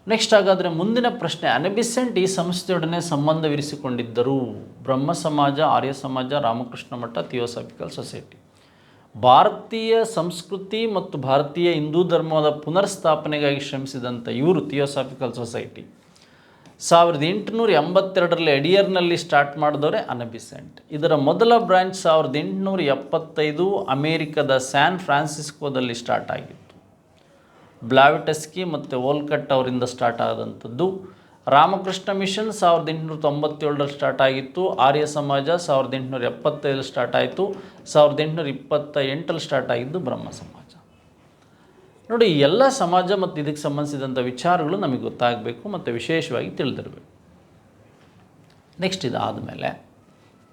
ನೆಕ್ಸ್ಟ್ ಹಾಗಾದರೆ ಮುಂದಿನ ಪ್ರಶ್ನೆ, ಅನಬಿಸೆಂಟ್ ಈ ಸಂಸ್ಥೆಯೊಡನೆ ಸಂಬಂಧವಿರಿಸಿಕೊಂಡಿದ್ದರು. ಬ್ರಹ್ಮ ಸಮಾಜ, ಆರ್ಯ ಸಮಾಜ, ರಾಮಕೃಷ್ಣ ಮಠ, ಥಿಯೋಸಾಫಿಕಲ್ ಸೊಸೈಟಿ. ಭಾರತೀಯ ಸಂಸ್ಕೃತಿ ಮತ್ತು ಭಾರತೀಯ ಹಿಂದೂ ಧರ್ಮದ ಪುನರ್ಸ್ಥಾಪನೆಗಾಗಿ ಶ್ರಮಿಸಿದಂಥ ಇವರು ಥಿಯೋಸಾಫಿಕಲ್ ಸೊಸೈಟಿ 1882ರಲ್ಲಿ ಅಡಿಯರ್ನಲ್ಲಿ ಸ್ಟಾರ್ಟ್ ಮಾಡಿದವರೇ ಅನಬಿಸೆಂಟ್. ಇದರ ಮೊದಲ ಬ್ರಾಂಚ್ 1875 ಅಮೇರಿಕದ ಸ್ಯಾನ್ ಫ್ರಾನ್ಸಿಸ್ಕೋದಲ್ಲಿ ಸ್ಟಾರ್ಟ್ ಆಗಿತ್ತು. ಬ್ಲಾವಿಟಸ್ಕಿ ಮತ್ತು ವೋಲ್ಕಟ್ ಅವರಿಂದ ಸ್ಟಾರ್ಟ್ ಆದಂಥದ್ದು. ರಾಮಕೃಷ್ಣ ಮಿಷನ್ 1897ರಲ್ಲಿ ಸ್ಟಾರ್ಟ್ ಆಗಿತ್ತು. ಆರ್ಯ ಸಮಾಜ 1875 ಸ್ಟಾರ್ಟ್ ಆಯಿತು. 1828ರಲ್ಲಿ ಸ್ಟಾರ್ಟ್ ಆಗಿದ್ದು ಬ್ರಹ್ಮ ಸಮಾಜ. ನೋಡಿ, ಎಲ್ಲ ಸಮಾಜ ಮತ್ತು ಇದಕ್ಕೆ ಸಂಬಂಧಿಸಿದಂಥ ವಿಚಾರಗಳು ನಮಗೆ ಗೊತ್ತಾಗಬೇಕು ಮತ್ತು ವಿಶೇಷವಾಗಿ ತಿಳಿದಿರಬೇಕು. ನೆಕ್ಸ್ಟ್ ಇದಾದ ಮೇಲೆ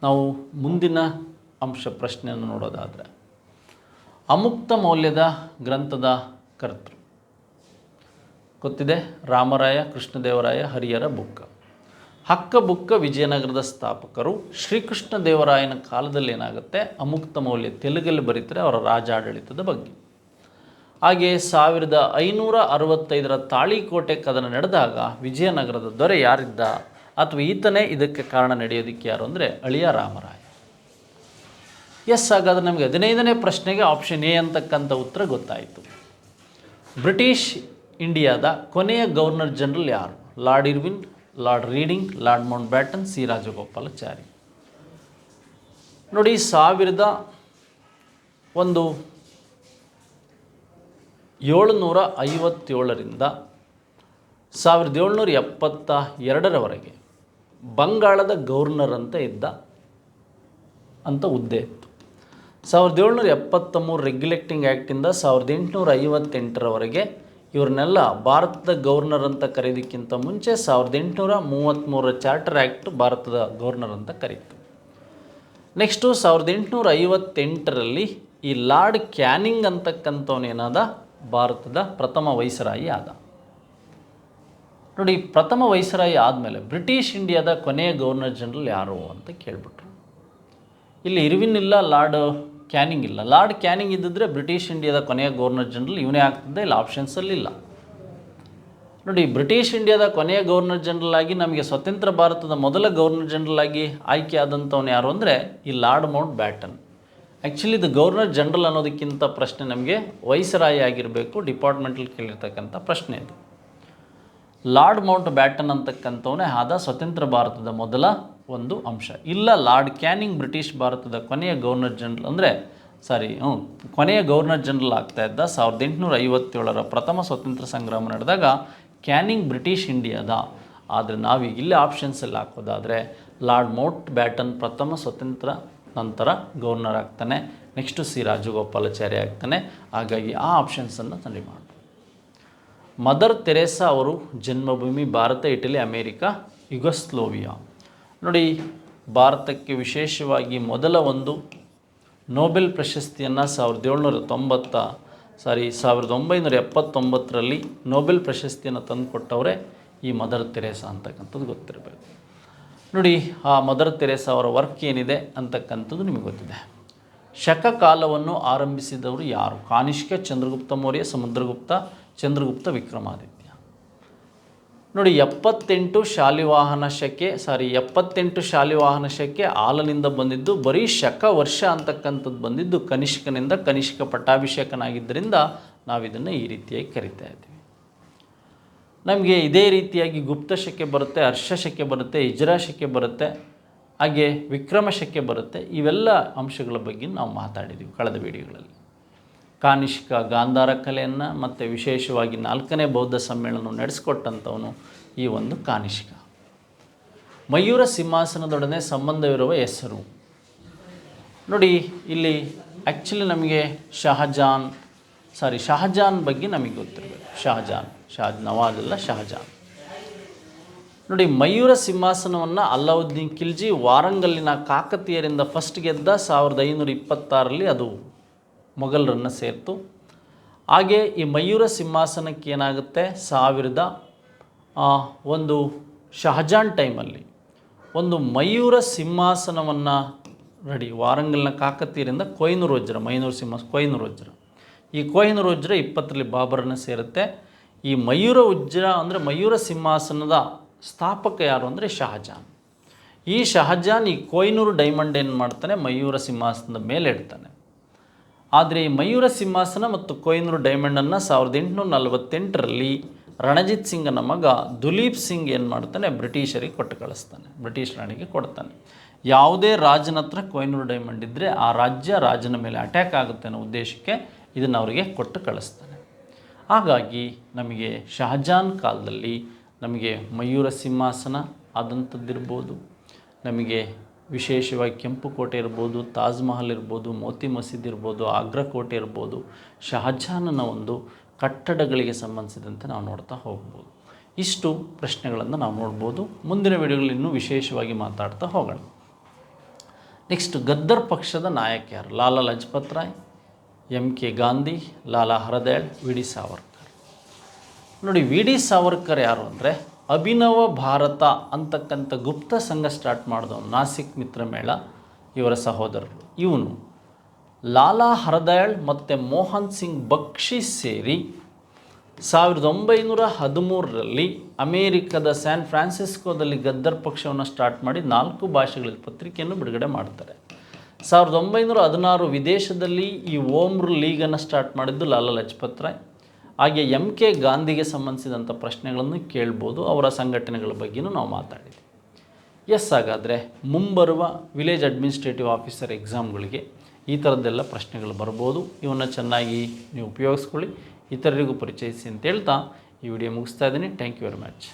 ನಾವು ಮುಂದಿನ ಅಂಶ ಪ್ರಶ್ನೆಯನ್ನು ನೋಡೋದಾದರೆ, ಅಮುಕ್ತ ಮೌಲ್ಯದ ಗ್ರಂಥದ ಕರ್ತೃ ಗೊತ್ತಿದೆ, ರಾಮರಾಯ, ಕೃಷ್ಣದೇವರಾಯ, ಹರಿಹರ ಬುಕ್ಕ. ಹಕ್ಕ ಬುಕ್ಕ ವಿಜಯನಗರದ ಸ್ಥಾಪಕರು. ಶ್ರೀಕೃಷ್ಣ ದೇವರಾಯನ ಕಾಲದಲ್ಲಿ ಏನಾಗುತ್ತೆ, ಅಮುಕ್ತ ಮೌಲ್ಯ ತೆಲುಗಲ್ಲಿ ಬರೀತಾರೆ ಅವರ ರಾಜಾಡಳಿತದ ಬಗ್ಗೆ. ಹಾಗೆ 1565ರ ತಾಳಿಕೋಟೆ ಕದನ ನಡೆದಾಗ ವಿಜಯನಗರದ ದೊರೆ ಯಾರಿದ್ದ ಅಥವಾ ಈತನೇ ಇದಕ್ಕೆ ಕಾರಣ ನಡೆಯೋದಕ್ಕೆ ಯಾರು ಅಂದರೆ ಅಳಿಯ ರಾಮರಾಯ. ಎಸ್, ಹಾಗಾದರೆ ನಮಗೆ 15ನೇ ಪ್ರಶ್ನೆಗೆ ಆಪ್ಷನ್ ಎ ಅಂತಕ್ಕಂಥ ಉತ್ತರ ಗೊತ್ತಾಯಿತು. ಬ್ರಿಟಿಷ್ ಇಂಡಿಯಾದ ಕೊನೆಯ ಗವರ್ನರ್ ಜನರಲ್ ಯಾರು? Lord Irwin, lord reading, lord Mount baton, C Rajagopalachari. ನೋಡಿ, 1757ರಿಂದ 1772ರವರೆಗೆ ಬಂಗಾಳದ ಗವರ್ನರ್ ಅಂತ ಇದ್ದ ಅಂತ ಹುದ್ದೆ ಇತ್ತು. 1773 ರೆಗ್ಯುಲೇಟಿಂಗ್ ಆ್ಯಕ್ಟಿಂದ 1858ರವರೆಗೆ ಇವ್ರನ್ನೆಲ್ಲ ಭಾರತದ ಗವರ್ನರ್ ಅಂತ ಕರೆಯೋದಕ್ಕಿಂತ ಮುಂಚೆ 1833 ಚಾರ್ಟರ್ ಆ್ಯಕ್ಟ್ ಭಾರತದ ಗವರ್ನರ್ ಅಂತ ಕರೀತು. ನೆಕ್ಸ್ಟು 1858ರಲ್ಲಿ ಈ ಲಾರ್ಡ್ ಕ್ಯಾನಿಂಗ್ ಅಂತಕ್ಕಂಥವನೇನಾದ ಭಾರತದ ಪ್ರಥಮ ವೈಸರಾಯಿ ಆದ. ನೋಡಿ, ಪ್ರಥಮ ವೈಸರಾಯಿ ಆದಮೇಲೆ ಬ್ರಿಟಿಷ್ ಇಂಡಿಯಾದ ಕೊನೆಯ ಗವರ್ನರ್ ಜನರಲ್ ಯಾರು ಅಂತ ಕೇಳಿಬಿಟ್ರು. ಇಲ್ಲಿ ಇರ್ವಿನ್ ಇಲ್ಲ, ಲಾರ್ಡ್ ಕ್ಯಾನಿಂಗ್ ಇಲ್ಲ. ಲಾರ್ಡ್ ಕ್ಯಾನಿಂಗ್ ಇದ್ದಿದ್ರೆ ಬ್ರಿಟಿಷ್ ಇಂಡಿಯಾದ ಕೊನೆಯ ಗವರ್ನರ್ ಜನರಲ್ ಇವನೇ ಆಗ್ತಿದ್ದೆ, ಇಲ್ಲ ಆಪ್ಷನ್ಸಲ್ಲಿಲ್ಲ. ನೋಡಿ, ಬ್ರಿಟಿಷ್ ಇಂಡಿಯಾದ ಕೊನೆಯ ಗವರ್ನರ್ ಜನರಲ್ ಆಗಿ ನಮಗೆ ಸ್ವತಂತ್ರ ಭಾರತದ ಮೊದಲ ಗವರ್ನರ್ ಜನರಲ್ ಆಗಿ ಆಯ್ಕೆ ಆದಂಥವನು ಯಾರು ಅಂದರೆ ಈ ಲಾರ್ಡ್ ಮೌಂಟ್ ಬ್ಯಾಟನ್. ಆ್ಯಕ್ಚುಲಿ ಇದು ಗವರ್ನರ್ ಜನರಲ್ ಅನ್ನೋದಕ್ಕಿಂತ ಪ್ರಶ್ನೆ ನಮಗೆ ವೈಸರಾಯಿ ಆಗಿರಬೇಕು, ಡಿಪಾರ್ಟ್ಮೆಂಟಲ್ಲಿ ಕೇಳಿರ್ತಕ್ಕಂಥ ಪ್ರಶ್ನೆ ಇದು. ಲಾರ್ಡ್ ಮೌಂಟ್ ಬ್ಯಾಟನ್ ಅಂತಕ್ಕಂಥವನೇ ಆದ ಸ್ವತಂತ್ರ ಭಾರತದ ಮೊದಲ ಒಂದು ಅಂಶ. ಇಲ್ಲ, ಲಾರ್ಡ್ ಕ್ಯಾನಿಂಗ್ ಬ್ರಿಟಿಷ್ ಭಾರತದ ಕೊನೆಯ ಗವರ್ನರ್ ಜನರಲ್ ಅಂದರೆ ಕೊನೆಯ ಗವರ್ನರ್ ಜನರಲ್ ಆಗ್ತಾ ಇದ್ದ 1857ರ ಪ್ರಥಮ ಸ್ವತಂತ್ರ ಸಂಗ್ರಾಮ ನಡೆದಾಗ ಕ್ಯಾನಿಂಗ್ ಬ್ರಿಟಿಷ್ ಇಂಡಿಯಾದ. ಆದರೆ ನಾವೀಗ ಇಲ್ಲಿ ಆಪ್ಷನ್ಸಲ್ಲಿ ಹಾಕೋದಾದರೆ ಲಾರ್ಡ್ ಮೌಂಟ್ ಬ್ಯಾಟನ್ ಪ್ರಥಮ ಸ್ವತಂತ್ರ ನಂತರ ಗವರ್ನರ್ ಆಗ್ತಾನೆ. ನೆಕ್ಸ್ಟು ಸಿ ರಾಜಗೋಪಾಲಾಚಾರಿ ಆಗ್ತಾನೆ. ಹಾಗಾಗಿ ಆ ಆಪ್ಷನ್ಸನ್ನು ಸರಿ ಮಾಡಿ. ಮದರ್ ತೆರೇಸಾ ಅವರು ಜನ್ಮಭೂಮಿ ಭಾರತ, ಇಟಲಿ, ಅಮೇರಿಕಾ, ಯುಗೋಸ್ಲೋವಿಯಾ. ನೋಡಿ, ಭಾರತಕ್ಕೆ ವಿಶೇಷವಾಗಿ ಮೊದಲ ಒಂದು ನೊಬೆಲ್ ಪ್ರಶಸ್ತಿಯನ್ನು 1979ರಲ್ಲಿ ನೊಬೆಲ್ ಪ್ರಶಸ್ತಿಯನ್ನು ತಂದುಕೊಟ್ಟವರೇ ಈ ಮದರ್ ತೆರೇಸಾ ಅಂತಕ್ಕಂಥದ್ದು ಗೊತ್ತಿರಬೇಕು. ನೋಡಿ, ಆ ಮದರ್ ತೆರೇಸಾ ಅವರ ವರ್ಕ್ ಏನಿದೆ ಅಂತಕ್ಕಂಥದ್ದು ನಿಮಗೆ ಗೊತ್ತಿದೆ. ಶಕ ಕಾಲವನ್ನು ಆರಂಭಿಸಿದವರು ಯಾರು? ಕಾನಿಷ್ಕ, ಚಂದ್ರಗುಪ್ತ ಮೌರ್ಯ, ಸಮುದ್ರಗುಪ್ತ, ಚಂದ್ರಗುಪ್ತ, ವಿಕ್ರಮಾದಿತ್ಯ. ನೋಡಿ, 78 ಶಾಲಿವಾಹನ ಶಕೆ ಆಲನಿಂದ ಬಂದಿದ್ದು. ಬರೀ ಶಕ ವರ್ಷ ಅಂತಕ್ಕಂಥದ್ದು ಬಂದಿದ್ದು ಕನಿಷ್ಕನಿಂದ. ಕನಿಷ್ಕ ಪಟ್ಟಾಭಿಷೇಕನಾಗಿದ್ದರಿಂದ ನಾವಿದನ್ನು ಈ ರೀತಿಯಾಗಿ ಕರಿತಾ ಇದ್ದೀವಿ. ನಮಗೆ ಇದೇ ರೀತಿಯಾಗಿ ಗುಪ್ತ ಶಕೆ ಬರುತ್ತೆ, ಹರ್ಷ ಶಕೆ ಬರುತ್ತೆ, ಹಿಜ್ರಾ ಶಕೆ ಬರುತ್ತೆ, ಹಾಗೆ ವಿಕ್ರಮ ಶಕೆ ಬರುತ್ತೆ. ಇವೆಲ್ಲ ಅಂಶಗಳ ಬಗ್ಗೆ ನಾವು ಮಾತಾಡಿದ್ದೀವಿ ಕಳೆದ ವಿಡಿಯೋಗಳಲ್ಲಿ. ಕಾನಿಷ್ಕ ಗಾಂಧಾರ ಕಲೆಯನ್ನು ಮತ್ತು ವಿಶೇಷವಾಗಿ 4ನೇ ಬೌದ್ಧ ಸಮ್ಮೇಳನ ನಡೆಸಿಕೊಟ್ಟಂಥವನು ಈ ಒಂದು ಕಾನಿಷ್ಕ. ಮಯೂರ ಸಿಂಹಾಸನದೊಡನೆ ಸಂಬಂಧವಿರುವ ಹೆಸರು ನೋಡಿ, ಇಲ್ಲಿ ಆ್ಯಕ್ಚುಲಿ ನಮಗೆ ಶಹಜಾನ್ ಬಗ್ಗೆ ನಮಗೆ ಗೊತ್ತಿರಬೇಕು. ಶಹಜಾನ್ ನವಾಜ್ ಅಲ್ಲ, ಶಹಜಾನ್. ನೋಡಿ, ಮಯೂರ ಸಿಂಹಾಸನವನ್ನು ಅಲ್ಲಾವುದ್ದೀನ್ ಖಿಲ್ಜಿ ವಾರಂಗಲ್ಲಿನ ಕಾಕತೀಯರಿಂದ ಫಸ್ಟ್ ಗೆದ್ದ 1526ರಲ್ಲಿ ಅದು ಮೊಘಲರನ್ನು ಸೇರಿತು. ಹಾಗೆ ಈ ಮಯೂರ ಸಿಂಹಾಸನಕ್ಕೆ ಏನಾಗುತ್ತೆ, ಒಂದು ಶಹಜಾನ್ ಟೈಮಲ್ಲಿ ಒಂದು ಮಯೂರ ಸಿಂಹಾಸನವನ್ನು ವಾರಂಗಲ್ನ ಕಾಕತೀಯರಿಂದ ಕೊಹಿನೂರ್ ವಜ್ರ, ಈ ಕೊಹಿನೂರ್ ವಜ್ರ 20ರಲ್ಲಿ ಬಾಬರನ್ನು ಸೇರುತ್ತೆ. ಈ ಮಯೂರ ವಜ್ರ ಅಂದರೆ ಮಯೂರ ಸಿಂಹಾಸನದ ಸ್ಥಾಪಕ ಯಾರು ಅಂದರೆ ಶಹಜಾನ್. ಈ ಶಹಜಾನ್ ಈ ಕೊಹಿನೂರ್ ಡೈಮಂಡ್ ಏನು ಮಾಡ್ತಾನೆ, ಮಯೂರ ಸಿಂಹಾಸನದ ಮೇಲೆ ಇಡ್ತಾನೆ. ಆದರೆ ಈ ಮಯೂರ ಸಿಂಹಾಸನ ಮತ್ತು ಕೊಹಿನೂರ್ ಡೈಮಂಡನ್ನು 1848ರಲ್ಲಿ ರಣಜಿತ್ ಸಿಂಗನ ಮಗ ದುಲೀಪ್ ಸಿಂಗ್ ಏನು ಮಾಡ್ತಾನೆ, ಬ್ರಿಟಿಷರಿಗೆ ಕೊಟ್ಟು ಕಳಿಸ್ತಾನೆ, ಬ್ರಿಟಿಷ್ ರಾಣಿಗೆ ಕೊಡ್ತಾನೆ. ಯಾವುದೇ ರಾಜನ ಹತ್ರ ಕೊಹಿನೂರ್ ಡೈಮಂಡ್ ಇದ್ದರೆ ಆ ರಾಜನ ಮೇಲೆ ಅಟ್ಯಾಕ್ ಆಗುತ್ತೆ ಅನ್ನೋ ಉದ್ದೇಶಕ್ಕೆ ಇದನ್ನು ಅವರಿಗೆ ಕೊಟ್ಟು ಕಳಿಸ್ತಾನೆ. ಹಾಗಾಗಿ ನಮಗೆ ಶಹಜಾನ್ ಕಾಲದಲ್ಲಿ ನಮಗೆ ಮಯೂರ ಸಿಂಹಾಸನ ಆದಂಥದ್ದಿರ್ಬೋದು, ನಮಗೆ ವಿಶೇಷವಾಗಿ ಕೆಂಪು ಕೋಟೆ ಇರ್ಬೋದು, ತಾಜ್ ಮಹಲ್ ಇರ್ಬೋದು, ಮೋತಿ ಮಸೀದಿ ಇರ್ಬೋದು, ಆಗ್ರಾ ಕೋಟೆ ಇರ್ಬೋದು, ಶಹಜಾನನ ಒಂದು ಕಟ್ಟಡಗಳಿಗೆ ಸಂಬಂಧಿಸಿದಂತೆ ನಾವು ನೋಡ್ತಾ ಹೋಗ್ಬೋದು. ಇಷ್ಟು ಪ್ರಶ್ನೆಗಳನ್ನು ನಾವು ನೋಡ್ಬೋದು. ಮುಂದಿನ ವಿಡಿಯೋಗಳಲ್ಲಿ ಇನ್ನೂ ವಿಶೇಷವಾಗಿ ಮಾತಾಡ್ತಾ ಹೋಗೋಣ. ನೆಕ್ಸ್ಟ್, ಗದ್ದರ್ ಪಕ್ಷದ ನಾಯಕ ಯಾರು? ಲಾಲಾ ಲಜಪತ್ ರಾಯ್, MK ಗಾಂಧಿ, ಲಾಲಾ ಹರದಯಾಳ್, ವಿ ಡಿ ಸಾವರ್ಕರ್. ನೋಡಿ, ವಿ ಡಿ ಸಾವರ್ಕರ್ ಯಾರು ಅಂದರೆ ಅಭಿನವ ಭಾರತ ಅಂತಕ್ಕಂಥ ಗುಪ್ತ ಸಂಘ ಸ್ಟಾರ್ಟ್ ಮಾಡಿದವನು, ನಾಸಿಕ್ ಮಿತ್ರಮೇಳ ಇವರ ಸಹೋದರರು. ಇವನು ಲಾಲಾ ಹರದಯಾಳ್ ಮತ್ತು ಮೋಹನ್ ಸಿಂಗ್ ಬಕ್ಷಿ ಸೇರಿ 1913ರಲ್ಲಿ ಅಮೇರಿಕದ ಸ್ಯಾನ್ ಫ್ರಾನ್ಸಿಸ್ಕೋದಲ್ಲಿ ಗದ್ದರ್ ಪಕ್ಷವನ್ನು ಸ್ಟಾರ್ಟ್ ಮಾಡಿ 4 ಭಾಷೆಗಳಲ್ಲಿ ಪತ್ರಿಕೆಯನ್ನು ಬಿಡುಗಡೆ ಮಾಡ್ತಾರೆ. 1916 ವಿದೇಶದಲ್ಲಿ ಈ ಓಮ್ ಲೀಗನ್ನು ಸ್ಟಾರ್ಟ್ ಮಾಡಿದ್ದು ಲಾಲಾ ಲಜಪತ್ ರಾಯ್. ಹಾಗೆ MK ಗಾಂಧಿಗೆ ಸಂಬಂಧಿಸಿದಂಥ ಪ್ರಶ್ನೆಗಳನ್ನು ಕೇಳ್ಬೋದು, ಅವರ ಸಂಘಟನೆಗಳ ಬಗ್ಗೆಯೂ ನಾವು ಮಾತಾಡಿದ್ವಿ. ಹಾಗಾದರೆ ಮುಂಬರುವ ವಿಲೇಜ್ ಅಡ್ಮಿನಿಸ್ಟ್ರೇಟಿವ್ ಆಫೀಸರ್ ಎಕ್ಸಾಮ್ಗಳಿಗೆ ಈ ಥರದ್ದೆಲ್ಲ ಪ್ರಶ್ನೆಗಳು ಬರ್ಬೋದು. ಇವನ್ನು ಚೆನ್ನಾಗಿ ನೀವು ಉಪಯೋಗಿಸ್ಕೊಳ್ಳಿ, ಇತರರಿಗೂ ಪರಿಚಯಿಸಿ ಅಂತ ಹೇಳ್ತಾ ಈ ವಿಡಿಯೋ ಮುಗಿಸ್ತಾ ಇದ್ದೀನಿ. Thank you very much.